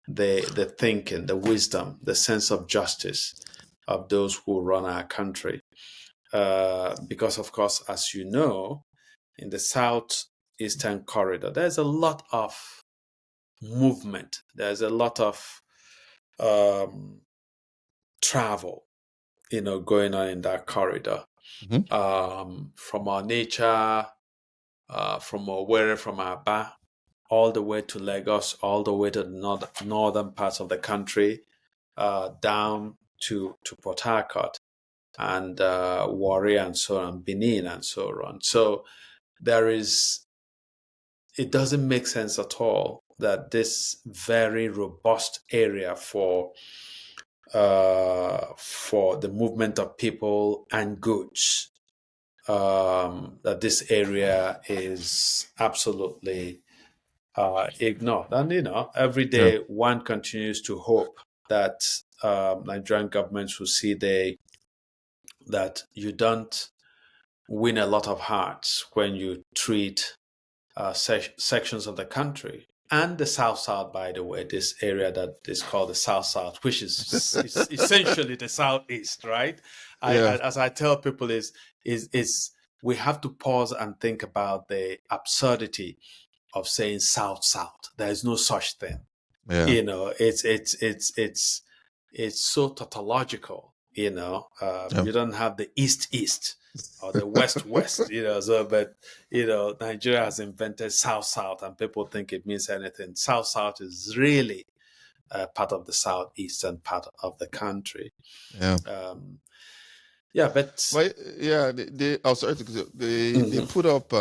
the thinking, the wisdom, the sense of justice of those who run our country. Because, of course, as you know, in the Southeastern corridor, there's a lot of movement. There's a lot of travel, going on in that corridor. From our nature, from Owerri, from Aba, all the way to Lagos, all the way to the northern parts of the country, down to Port Harcourt and Warri and so on, Benin and so on. So it doesn't make sense at all that this very robust area for the movement of people and goods, that this area is absolutely ignored. And every day one continues to hope that Nigerian governments will see that you don't win a lot of hearts when you treat sections of the country and the South, by the way, this area that is called the South, which is essentially the Southeast, right? As I tell people, is we have to pause and think about the absurdity of saying South South. There is no such thing. Yeah. You know, it's so tautological. You know, Yeah. you don't have the East East or the West West. You know, so but you know, Nigeria has invented South South, and people think it means anything. South South is really part of the southeastern part of the country. Yeah. Yeah, but But yeah, they oh sorry they mhm, put up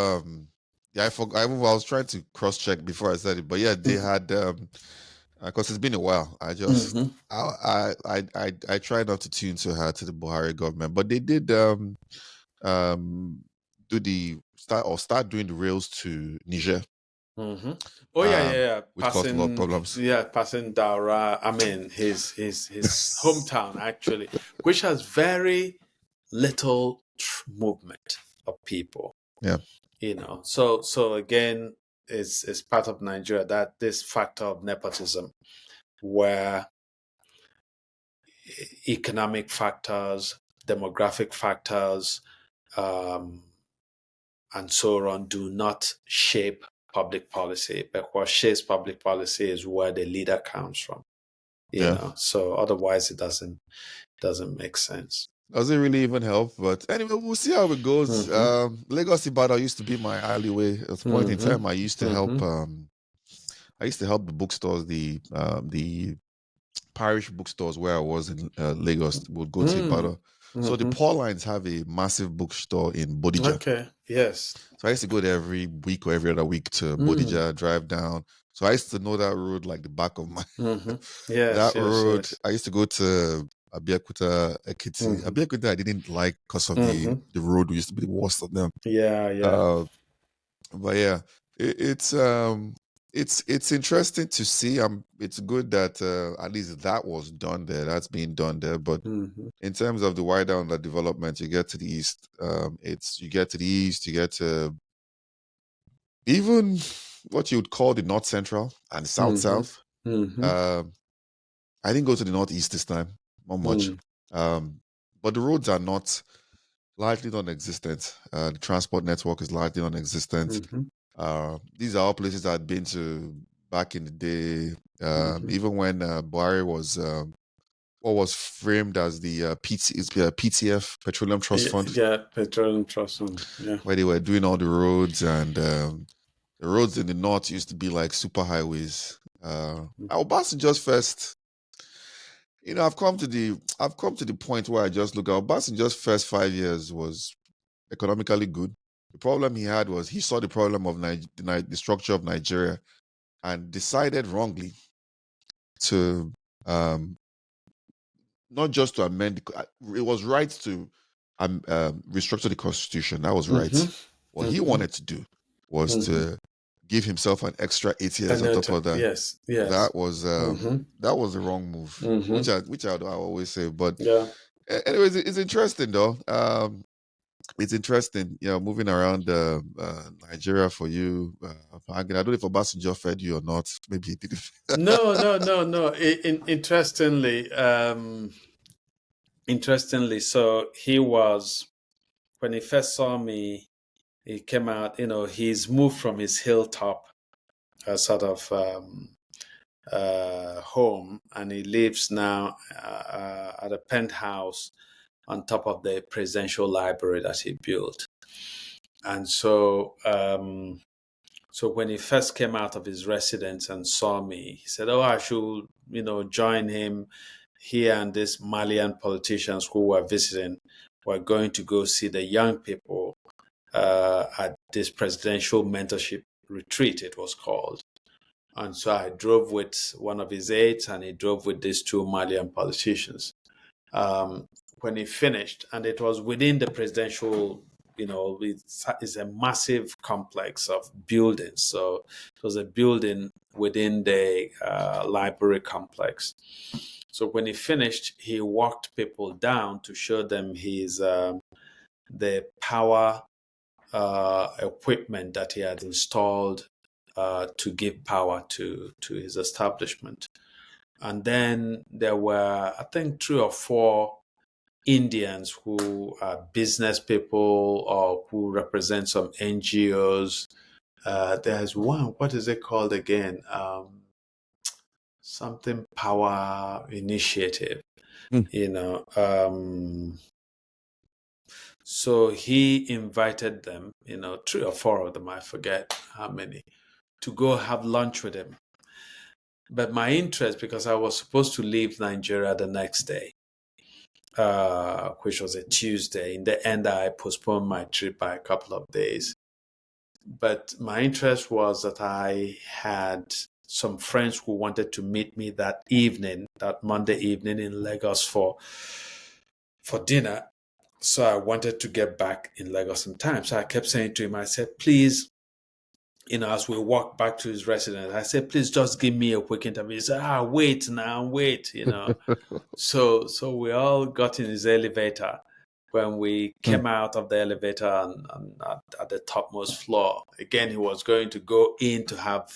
yeah, I forgot. I was trying to cross check before I said it, but yeah, they had because it's been a while. mhm, I try not to tune so hard to the Buhari government, but they did um do the start doing the rails to Niger, mhm. Oh yeah, yeah, yeah. which caused a lot of problems. Passing Daura. I mean, his hometown actually, which has very little movement of people. Yeah, You know, so again, is part of Nigeria that this factor of nepotism, where economic factors, demographic factors, um, and so on do not shape public policy. But what shapes public policy is where the leader comes from. You yeah. know, so otherwise it doesn't make sense. Doesn't really even help, but anyway, we'll see how it goes. Mm-hmm. Lagos Ibadan used to be my alleyway. At a point in Mm-hmm. time, Mm-hmm. I used to help the bookstores, the parish bookstores where I was in Lagos would go to Ibadan. So the Mm-hmm. Paul Lines have a massive bookstore in Bodija. Okay. Yes. So I used to go there every week or every other week to Mm. Bodija, drive down. So I used to know that road like the back of my Mm-hmm. Yes. that Yes. road. Yes. I used to go to Abeokuta, Ekiti. Mm-hmm. Abeokuta I didn't like because of Mm-hmm. the road used to be the worst of them. Yeah. Yeah. Uh, but yeah, it's interesting to see. It's good that at least that was done there. That's being done there. But Mm-hmm. in terms of the wider on the development, you get to the east. You get to the east. You get to even what you would call the north central and south Mm-hmm. south. Mm-hmm. Um, I didn't go to the northeast this time, not much. Mm. But the roads are not largely non-existent. The transport network is largely non-existent. Mm-hmm. These are all places I'd been to back in the day. Mm-hmm. Even when Buhari was what was framed as the PTF Petroleum Trust Fund, Yeah. Petroleum Trust Fund. Yeah. where they were doing all the roads, and the roads in the north used to be like super highways. Obasanjo's first, I've come to the point where I just look at Obasanjo's first 5 years was economically good. The problem he had was he saw the problem of the structure of Nigeria and decided wrongly to not just to amend. It was right to restructure the constitution. That was right. Mm-hmm. What he Mm-hmm. wanted to do was Mm-hmm. to give himself an extra 8 years I on top of that. Yes. Yes. That was Mm-hmm. the wrong move, Mm-hmm. which I always say. But Yeah. anyways, it's interesting though. It's interesting, moving around Nigeria for you. I don't know if Obasanjo fed you or not. Maybe he didn't. No. No. No. No. Interestingly, so he was when he first saw me. He came out. You know, he's moved from his hilltop sort of home, and he lives now at a penthouse on top of the presidential library that he built. And so when he first came out of his residence and saw me, he said, "Oh, I should, join him. He and these Malian politicians who were visiting were going to go see the young people at this presidential mentorship retreat, it was called." And so I drove with one of his aides, and he drove with these two Malian politicians. When he finished, and it was within the presidential, it's a massive complex of buildings. So it was a building within the library complex. So when he finished, he walked people down to show them the power equipment that he had installed to give power to his establishment. And then there were, I think, 3 or 4 Indians who are business people or who represent some NGOs. There's one, what is it called again? Something Power Initiative, Mm. you know. So he invited them, 3 or 4 of them, I forget how many, to go have lunch with him. But my interest, because I was supposed to leave Nigeria the next day, which was a Tuesday. In the end, I postponed my trip by a couple of days. But my interest was that I had some friends who wanted to meet me that evening, that Monday evening in Lagos for dinner. So I wanted to get back in Lagos in time. So I kept saying to him, I said, please, as we walked back to his residence, I said, please just give me a quick interview. He said, wait now, wait. So we all got in his elevator. When we came out of the elevator and at the topmost floor, again, he was going to go in to have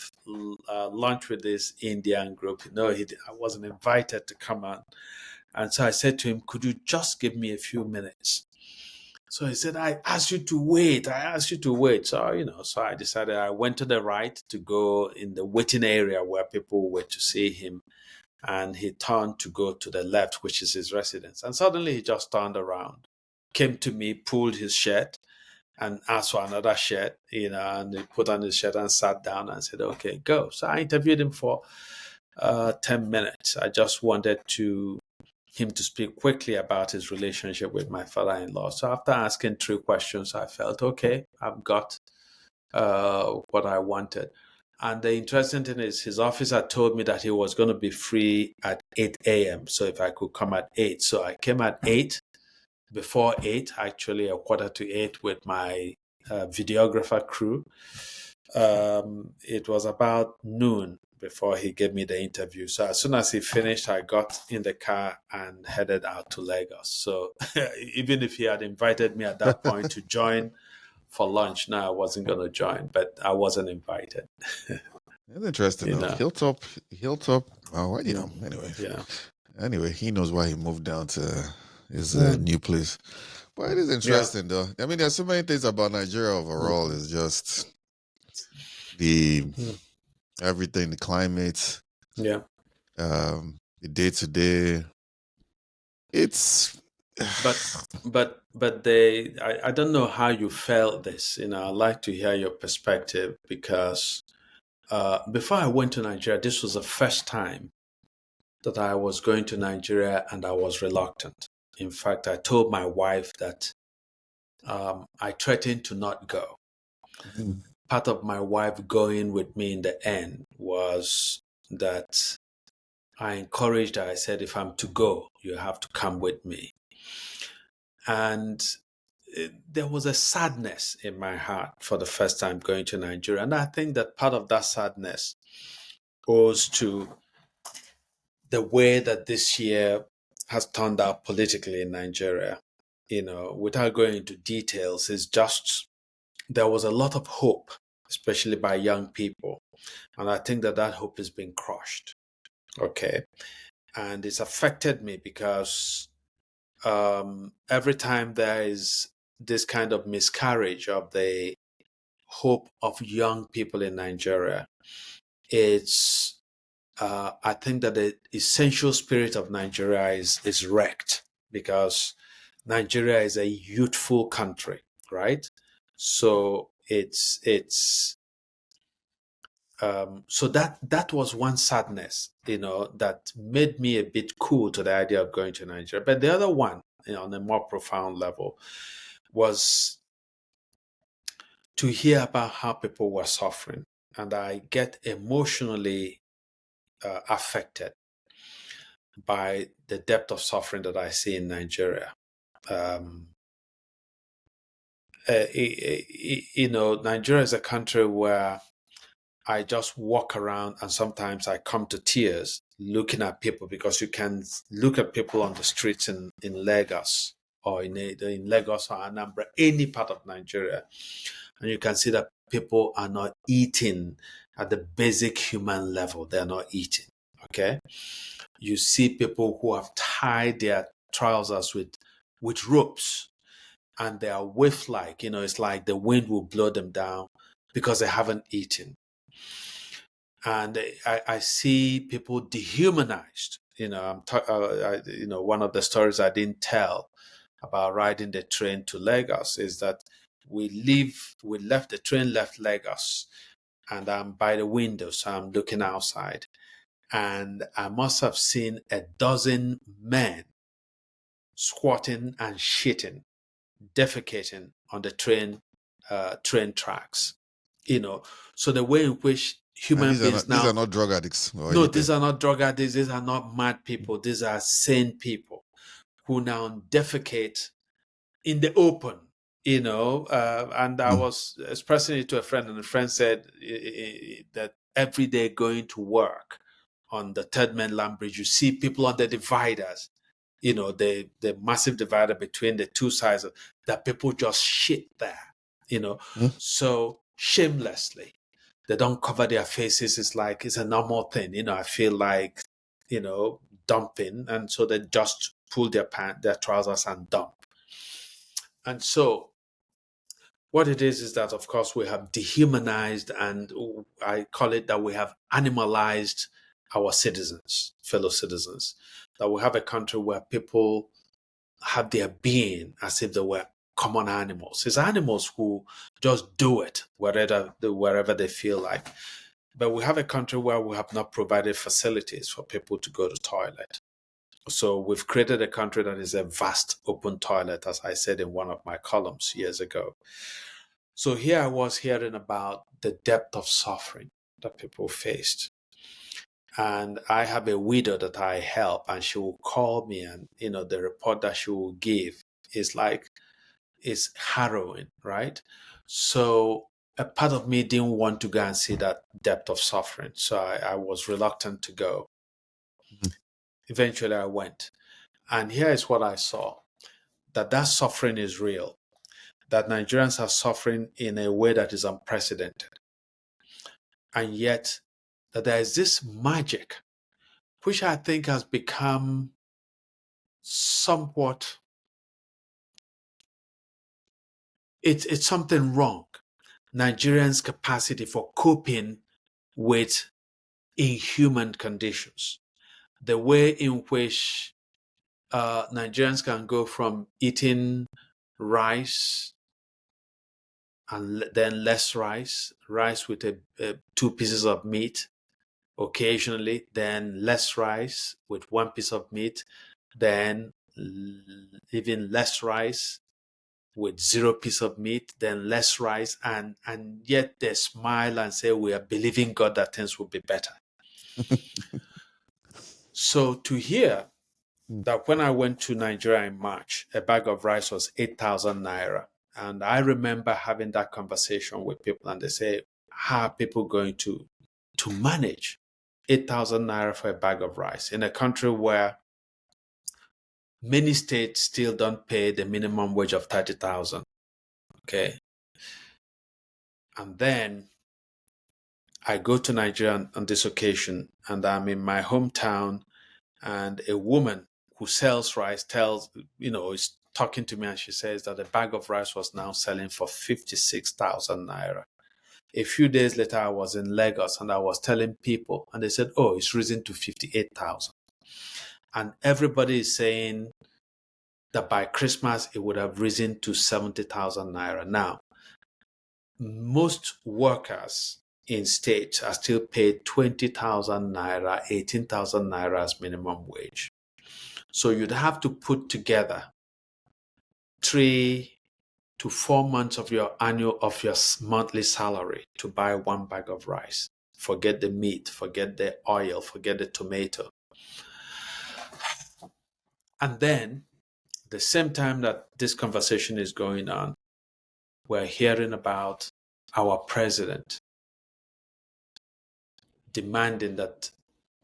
lunch with this Indian group. No, I wasn't invited to come on. And so I said to him, could you just give me a few minutes? So he said, I asked you to wait. So I decided I went to the right to go in the waiting area where people were to see him. And he turned to go to the left, which is his residence. And suddenly he just turned around, came to me, pulled his shirt and asked for another shirt, and he put on his shirt and sat down and said, okay, go. So I interviewed him for 10 minutes. I just wanted him to speak quickly about his relationship with my father-in-law. So after asking 3 questions, I felt, okay, I've got what I wanted. And the interesting thing is his officer told me that he was going to be free at 8 a.m. So if I could come at 8. So I came at 8, before 8, actually, a quarter to 8 with my videographer crew. It was about noon before he gave me the interview. So as soon as he finished, I got in the car and headed out to Lagos. So even if he had invited me at that point to join for lunch, no, I wasn't going to join, but I wasn't invited. That's interesting though. Hilltop. Oh, anyway. Yeah. Anyway, he knows why he moved down to his new place. But it is interesting though. I mean, there's so many things about Nigeria overall. It's just the everything, the climate, the day to day. It's but I don't know how you felt this. I'd like to hear your perspective because before I went to Nigeria, this was the first time that I was going to Nigeria and I was reluctant. In fact, I told my wife that I threatened to not go. Part of my wife going with me in the end was that I encouraged her. I said, if I'm to go, you have to come with me. And there was a sadness in my heart for the first time going to Nigeria. And I think that part of that sadness owes to the way that this year has turned out politically in Nigeria. Without going into details, it's just there was a lot of hope, especially by young people. And I think that hope has been crushed. Okay. And it's affected me because every time there is this kind of miscarriage of the hope of young people in Nigeria, I think that the essential spirit of Nigeria is wrecked because Nigeria is a youthful country, right? So so that was one sadness, that made me a bit cool to the idea of going to Nigeria. But the other one, on a more profound level, was to hear about how people were suffering, and I get emotionally affected by the depth of suffering that I see in Nigeria. Nigeria is a country where I just walk around and sometimes I come to tears looking at people, because you can look at people on the streets in Lagos or in Lagos or Anambra, any part of Nigeria, and you can see that people are not eating at the basic human level. They're not eating. Okay. You see people who have tied their trousers with with ropes, and they are waif-like. It's like the wind will blow them down because they haven't eaten. And I see people dehumanized. One of the stories I didn't tell about riding the train to Lagos is that the train left Lagos, and I'm by the window, so I'm looking outside, and I must have seen a dozen men squatting and shitting, defecating on the train tracks. So the way in which And human beings these are now, not drug addicts or no, anything. these are not drug addicts, these are not mad people, these are sane people who now defecate in the open. And I was expressing it to a friend, and a friend said that every day going to work on the Third Mainland Bridge, you see people on the dividers, the massive divider between the two sides, that people just shit there, so shamelessly. They don't cover their faces. It's like it's a normal thing. I feel like, dumping. And so they just pull their trousers and dump. And so what it is that, of course, we have dehumanized, and I call it that we have animalized our citizens, fellow citizens, that we have a country where people have their being as if they were common animals. It's animals who just do it wherever they feel like. But we have a country where we have not provided facilities for people to go to toilet. So we've created a country that is a vast open toilet, as I said in one of my columns years ago. So here I was hearing about the depth of suffering that people faced. And I have a widow that I help, and she will call me, and the report that she will give is harrowing, right? So a part of me didn't want to go and see that depth of suffering. So I was reluctant to go. Eventually I went. And here is what I saw, that suffering is real, that Nigerians are suffering in a way that is unprecedented. And yet that there is this magic, which I think has become somewhat, it's something wrong. Nigerians' capacity for coping with inhuman conditions, the way in which Nigerians can go from eating rice and then less rice with two pieces of meat occasionally, then less rice with one piece of meat, then even less rice with zero piece of meat, then less rice, and yet they smile and say, we are believing God that things will be better. So to hear that when I went to Nigeria in March, a bag of rice was 8,000 naira. And I remember having that conversation with people, and they say, how are people going to manage 8,000 naira for a bag of rice in a country where many states still don't pay the minimum wage of 30,000? Okay. And then I go to Nigeria on this occasion, and I'm in my hometown, and a woman who sells rice is talking to me, and she says that a bag of rice was now selling for 56,000 naira. A few days later, I was in Lagos, and I was telling people, and they said, oh, it's risen to 58,000. And everybody is saying that by Christmas, it would have risen to 70,000 naira. Now, most workers in states are still paid 20,000 naira, 18,000 naira as minimum wage. So you'd have to put together 3 to 4 months of your monthly salary to buy one bag of rice. Forget the meat, forget the oil, forget the tomato. And then, the same time that this conversation is going on, we're hearing about our president demanding that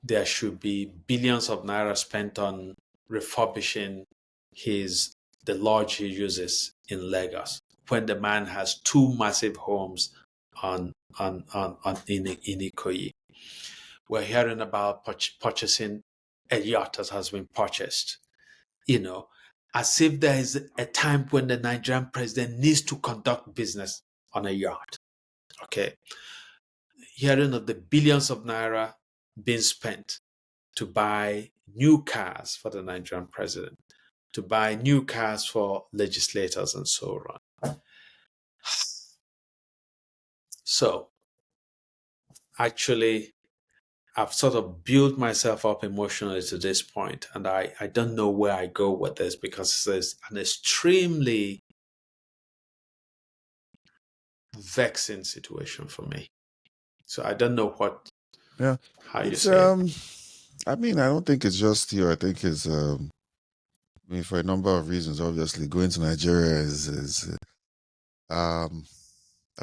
there should be billions of naira spent on refurbishing the lodge he uses in Lagos, when the man has 2 massive homes in Ikoyi. We're hearing about purchasing a yacht that has been purchased, as if there is a time when the Nigerian president needs to conduct business on a yacht. Okay. Hearing of the billions of naira being spent to buy new cars for the Nigerian president, to buy new cars for legislators and so on. So, actually, I've sort of built myself up emotionally to this point, and I don't know where I go with this because it's an extremely vexing situation for me. So I don't know Yeah, how you it's say it. I mean, I don't think it's just you. I think it's I mean, for a number of reasons. Obviously, going to Nigeria is I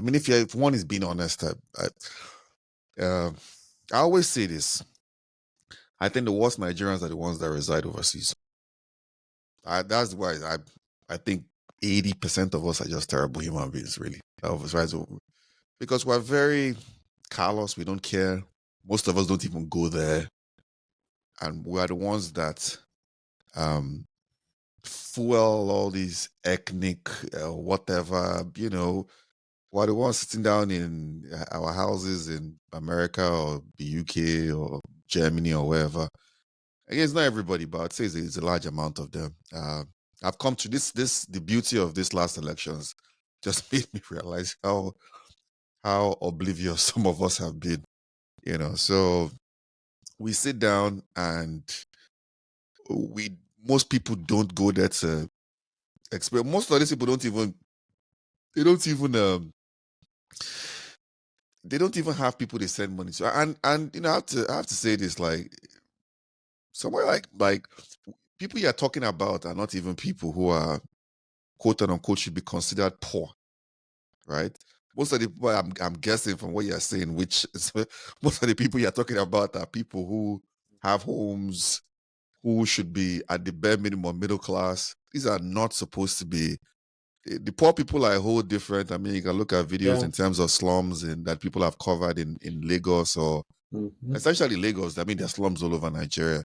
mean, if one is being honest, I always say this. I think the worst Nigerians are the ones that reside overseas. That's why I think 80% of us are just terrible human beings, really. Because we're very callous. We don't care. Most of us don't even go there, and we are the ones that um, fuel all these ethnic whatever. We're the ones sitting down in our houses in America or the UK or Germany or wherever. Again, it's not everybody, but I'd say it's a large amount of them. I've come to the beauty of this last elections just made me realize how oblivious some of us have been. So we sit down and most people don't go there to expect. Most of these people they don't even they don't even have people they send money to. And I have to say this, like, somewhere like people you're talking about are not even people who are quote unquote should be considered poor, right? Most of the people I'm guessing from what you're saying, which is, most of the people you're talking about are people who have homes, who should be at the bare minimum middle class. These are not supposed to be. The poor people are a whole different. I mean, you can look at videos Yeah. in terms of slums and that people have covered in Lagos or essentially Lagos. I mean, there's slums all over Nigeria.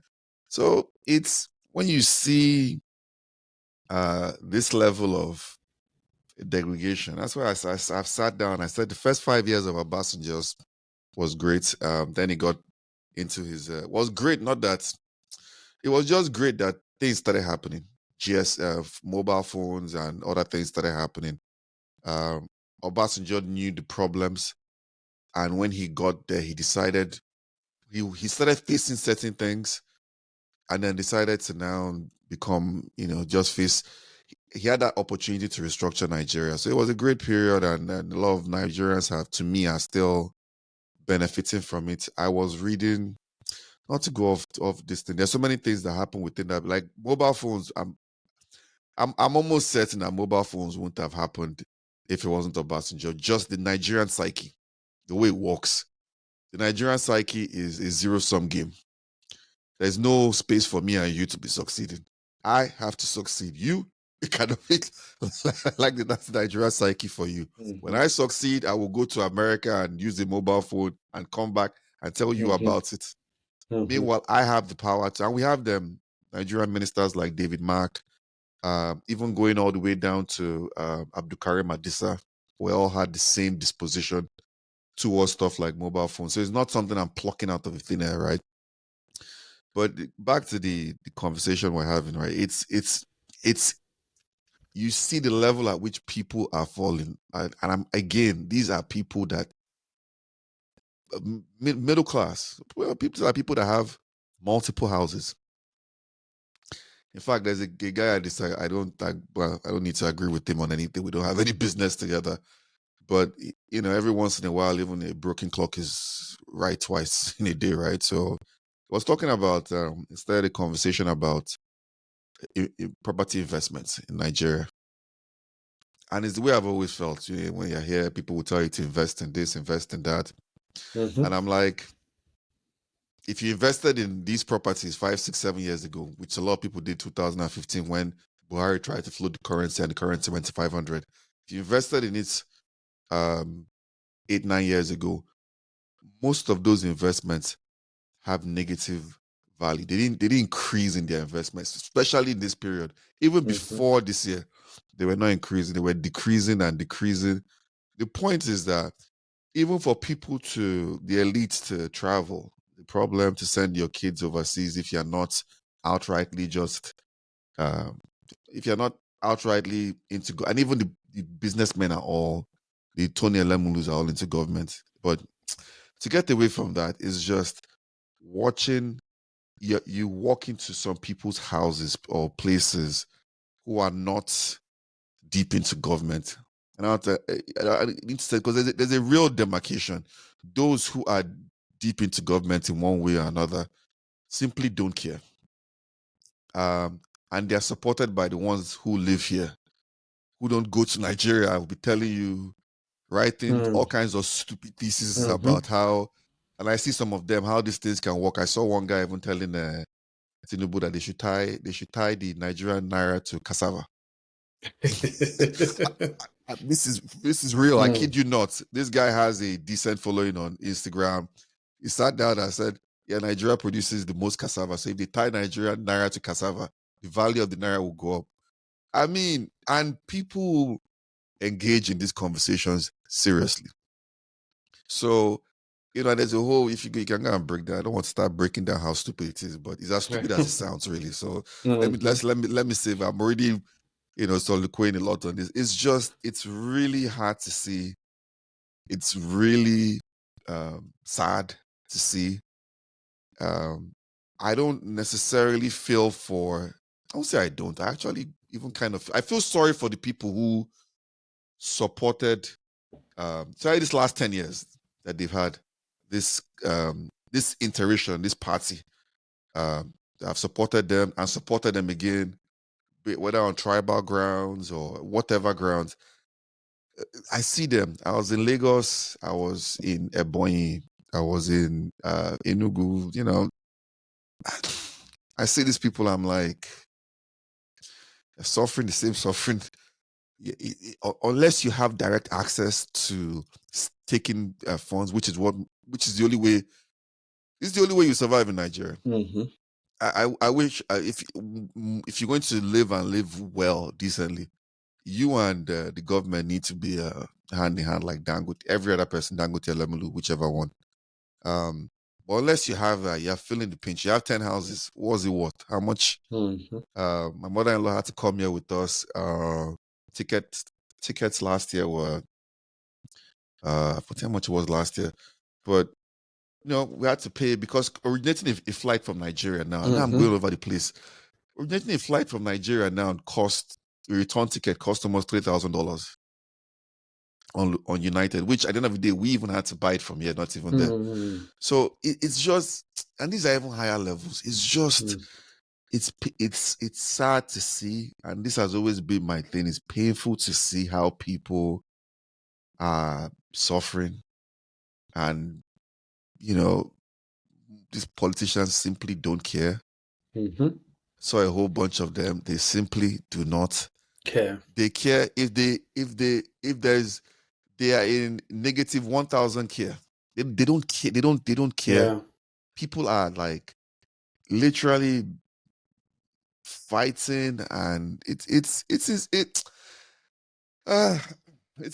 So it's when you see this level of degradation. That's why I've sat down. I said the first 5 years of Obasanjo was great. Then he got into his was great. Not that it was just great that things started happening. Mobile phones and other things started happening. Um, Obasanjo knew the problems, and when he got there, he decided he started facing certain things, and then decided to now become just face. He had that opportunity to restructure Nigeria, so it was a great period, and a lot of Nigerians are still benefiting from it. I was reading, not to go off this thing. There's so many things that happen within that, like mobile phones. I'm almost certain that mobile phones wouldn't have happened if it wasn't Obasanjo. Just the Nigerian psyche, the way it works. The Nigerian psyche is a zero-sum game. There's no space for me and you to be succeeding. I have to succeed. You kind of it like that's the Nigerian psyche for you. When I succeed, I will go to America and use the mobile phone and come back and tell you about it. Meanwhile, I have the power to, and we have them, Nigerian ministers like David Mark, even going all the way down to Abdulkarim Adisa, we all had the same disposition towards stuff like mobile phones. So it's not something I'm plucking out of the thin air, right? But back to the conversation we're having, right? It's you see the level at which people are falling, and these are people that middle class, well, people that have multiple houses. In fact, there's a guy I decide I don't need to agree with him on anything. We don't have any business together. But every once in a while, even a broken clock is right twice in a day, right? So I was talking about started a conversation about property investments in Nigeria. And it's the way I've always felt. When you're here, people will tell you to invest in this, invest in that. And I'm like, if you invested in these properties 5, 6, 7 years ago, which a lot of people did 2015 when Buhari tried to float the currency and the currency went to 500. If you invested in it 8, 9 years ago, most of those investments have negative value. They didn't increase in their investments, especially in this period. Even before this year, they were not increasing, they were decreasing and decreasing. The point is that even for people the elites to travel, the problem to send your kids overseas if you're not outrightly just um, if you're not outrightly into and even the businessmen are all the Tony Elemulus are all into government. But to get away from that is just watching you walk into some people's houses or places who are not deep into government. And I need to say, because there's a real demarcation. Those who are deep into government in one way or another simply don't care. And they're supported by the ones who live here, who don't go to Nigeria. I will be telling you, writing all kinds of stupid theses about how, and I see some of them, how these things can work. I saw one guy even telling Tinubu that they should tie the Nigerian naira to cassava. This is real. I kid you not. This guy has a decent following on Instagram. He sat down and said, "Yeah, Nigeria produces the most cassava. So if they tie Nigerian naira to cassava, the value of the naira will go up." I mean, and people engage in these conversations seriously. So, there's a whole, if you can go and break down, I don't want to start breaking down how stupid it is, but it's as stupid as it sounds, really. So let me say, I'm already, soliloquying a lot on this. It's really hard to see. It's really sad to see. I don't necessarily feel for, I won't say I don't. I actually even I feel sorry for the people who supported, this last 10 years that they've had this iteration, this party. I've supported them and supported them again, whether on tribal grounds or whatever grounds. I see them. I was in Lagos. I was in Ebonyi. I was in Enugu. I see these people. I'm like, they're suffering the same suffering. Unless you have direct access to taking funds, which is the only way. This is the only way you survive in Nigeria. I wish if you're going to live and live well, decently, you and the government need to be hand in hand like Dangote, every other person, Dangote, Lemelu, whichever one. But unless you have, you're feeling the pinch. You have 10 houses. What's it worth? How much? My mother-in-law had to come here with us. Tickets last year were, I forget how much it was last year, but we had to pay because originating a flight from Nigeria now, and now I'm going over the place. Originating a flight from Nigeria now a return ticket cost almost $3,000 on United, which at the end of the day, we even had to buy it from here, not even there. So it's just, and these are even higher levels. It's just, it's sad to see, and this has always been my thing. It's painful to see how people are suffering, and these politicians simply don't care. Saw a whole bunch of them. They simply do not care. They care if they are in negative 1,000 care. They don't care. They don't care. Yeah. People are like literally fighting, and it's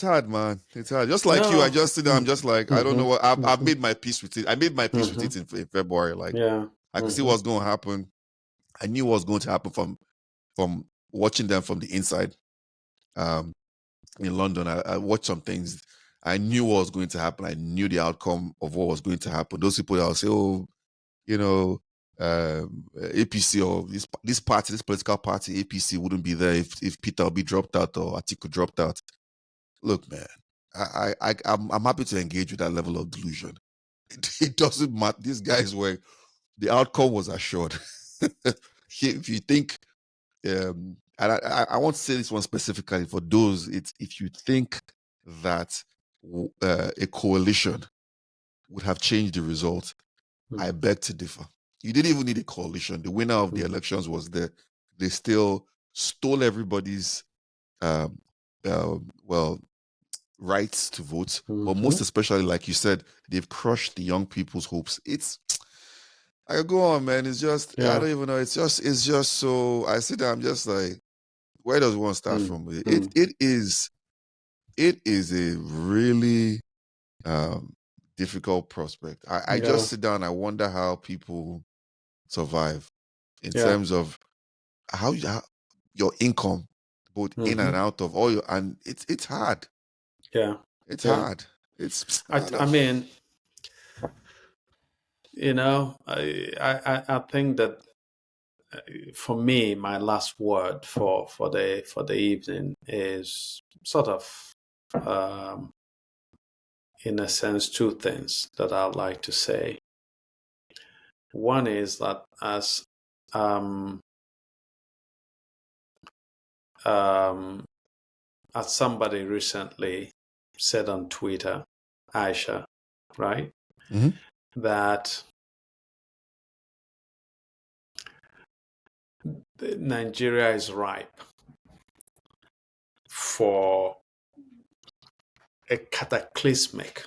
hard, man. It's hard. Just like you, I just sit down. I'm just like, I don't know what. I've made my peace with it. I made my peace with it in February. Like, I could see what's going to happen. I knew what was going to happen from watching them from the inside. In London, I watched some things. I knew what was going to happen. I knew the outcome of what was going to happen. Those people that will say, "Oh, APC or this party, this political party, APC wouldn't be there if Peter Obi dropped out or Atiku dropped out." Look, man, I'm happy to engage with that level of delusion. It doesn't matter. These guys were, the outcome was assured. If you think, and I want to say this one specifically for those, if you think that a coalition would have changed the result, I beg to differ. You didn't even need a coalition. The winner of the elections was there. They still stole everybody's rights to vote, but most especially, like you said, they've crushed the young people's hopes. I go on, man. It's just I Yeah. don't even know. It's just so I sit there, I'm just like, where does one start Mm, from? mm, It is a really um difficult prospect. I yeah. just sit down, I wonder how people survive in Yeah. terms of how your income, both in and Hmm. out of all your, and it's hard. Yeah. It's Yeah. hard. It's I mean, I think that for me, my last word for the evening is sort of, um, in a sense, two things that I'd like to say. One is that um, um, as somebody recently said on Twitter, Aisha, right, Mhm. that Nigeria is ripe for a cataclysmic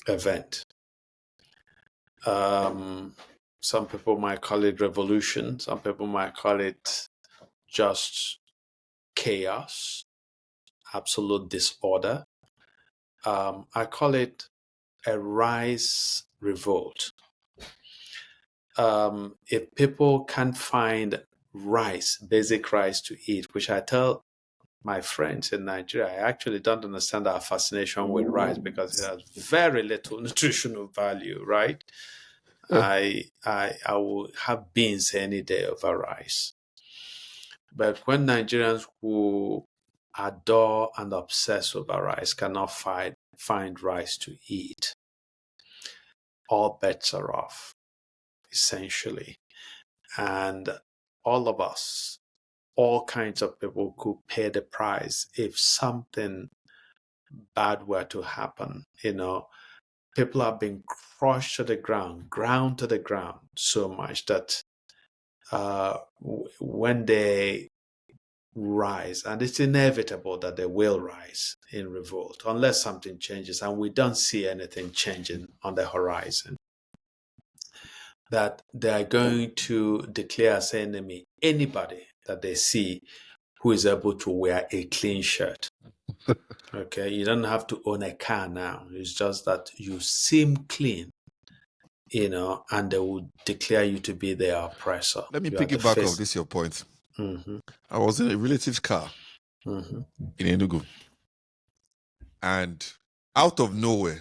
event. Um, some people might call it revolution. Some people might call it just chaos, absolute disorder. I call it a rice revolt. If people can't find rice, basic rice to eat, which I tell my friends in Nigeria, I actually don't understand our fascination with rice because it has very little nutritional value, right? I will have beans any day over rice. But when Nigerians who adore and obsess over rice cannot find rice to eat, all bets are off, essentially. And all of us, all kinds of people could pay the price if something bad were to happen. People have been crushed to the ground, ground to the ground so much that when they rise, and it's inevitable that they will rise in revolt unless something changes, and we don't see anything changing on the horizon, that they are going to declare as enemy anybody that they see who is able to wear a clean shirt. Okay, you don't have to own a car now. It's just that you seem clean, and they will declare you to be their oppressor. Let me You are the piggyback off face. this your point. Mm-hmm, I was in a relative's car mm-hmm, in Enugu, and out of nowhere,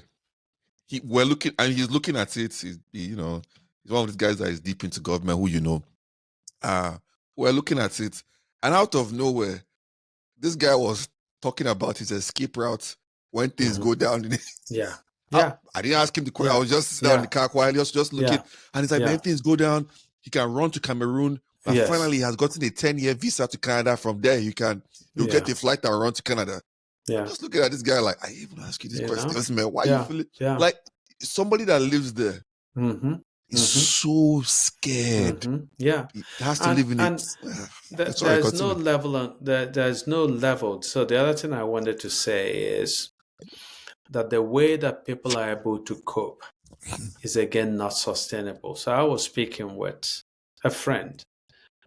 we're looking, and he's looking at it. He's one of these guys that is deep into government, who we're looking at it, and out of nowhere, this guy was talking about his escape route when things mm-hmm. go down. Yeah, I, yeah, I didn't ask him the question. I yeah, was just sitting down in the yeah, car quietly, just looking. yeah, And he's like, man, yeah. if things go down, he can run to Cameroon. But Yes, finally, he has gotten a 10-year visa to Canada. From there, you'll get yeah, a flight and run to Canada. I'm yeah. just looking at this guy like, I even ask you this You question. know, Listen, man, why are you yeah, feeling yeah. like somebody that lives there Mm-hmm, is mm-hmm, so scared? mm-hmm. Yeah, He has to and live in it. and Sorry, there's no continue. level there's no level. So the other thing I wanted to say is that the way that people are able to cope is again not sustainable. So I was speaking with a friend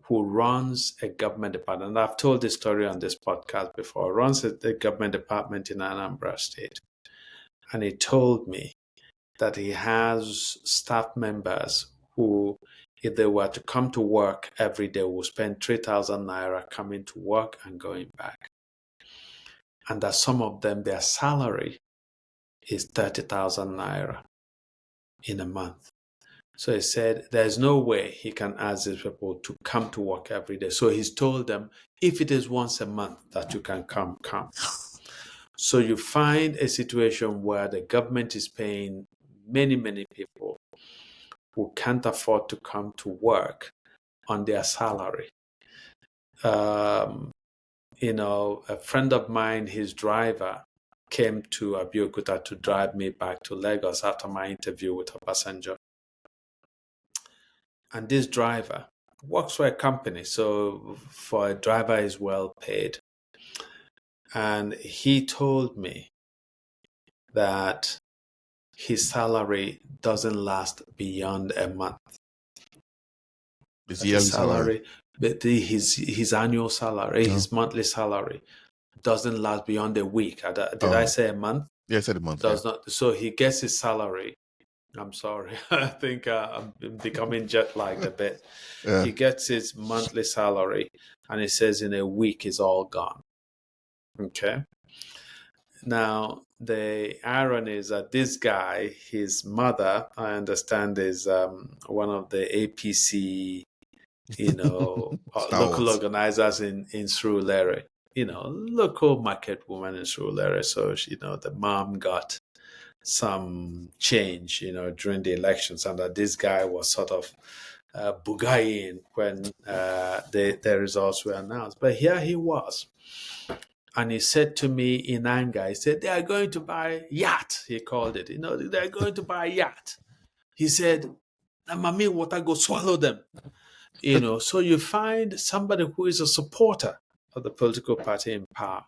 who runs a government department. And I've told this story on this podcast before. Runs a government department in Anambra State, and he told me that he has staff members who, if they were to come to work every day, will spend 3,000 naira coming to work and going back. And that some of them, their salary is 30,000 naira in a month. So he said there's no way he can ask these people to come to work every day. So he's told them, if it is once a month that you can come, come. So you find a situation where the government is paying many, many people who can't afford to come to work on their salary. A friend of mine, his driver, came to Abeokuta to drive me back to Lagos after my interview with Obasanjo. And this driver works for a company, so for a driver is well paid. And he told me that his salary doesn't last beyond a month. His That his yearly salary. salary, but his annual salary, his monthly salary doesn't last beyond a week. Did I say a month? Yeah, I said a month. Does not. So he gets his salary. I'm sorry. I think I'm becoming jet lagged a bit. Yeah. He gets his monthly salary, and he says in a week it's all gone. Okay. Now, the irony is that this guy, his mother, I understand, is one of the APC, local organizers in Surulere, local market woman in Surulere. So, the mom got some change, during the elections, and that this guy was sort of bugayin when the results were announced. But here he was. And he said to me in anger, he said, they are going to buy yacht, he called it. They're going to buy yacht. He said, Mami, water go swallow them. So you find somebody who is a supporter of the political party in power,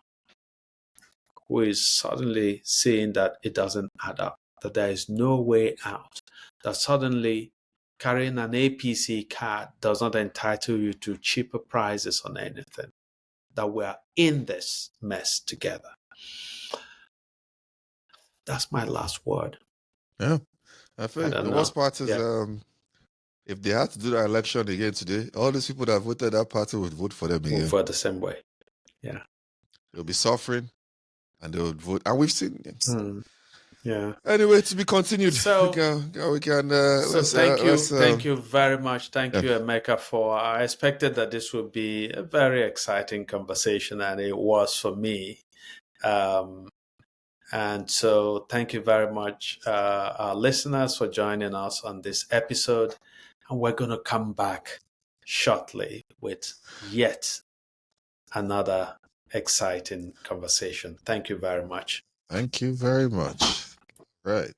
who is suddenly seeing that it doesn't add up, that there is no way out, that suddenly carrying an APC card does not entitle you to cheaper prices on anything, that we're in this mess together. That's my last word. Yeah. I think the worst part is if they had to do that election again today, all these people that voted that party would vote for them again. Vote the same way. Yeah. They'll be suffering and they would vote. And we've seen it. Yeah. Anyway, to be continued. So we can thank you very much. Thank you, Emeka, I expected that this would be a very exciting conversation, and it was for me. And so thank you very much, our listeners, for joining us on this episode. And we're going to come back shortly with yet another exciting conversation. Thank you very much. Thank you very much. Right.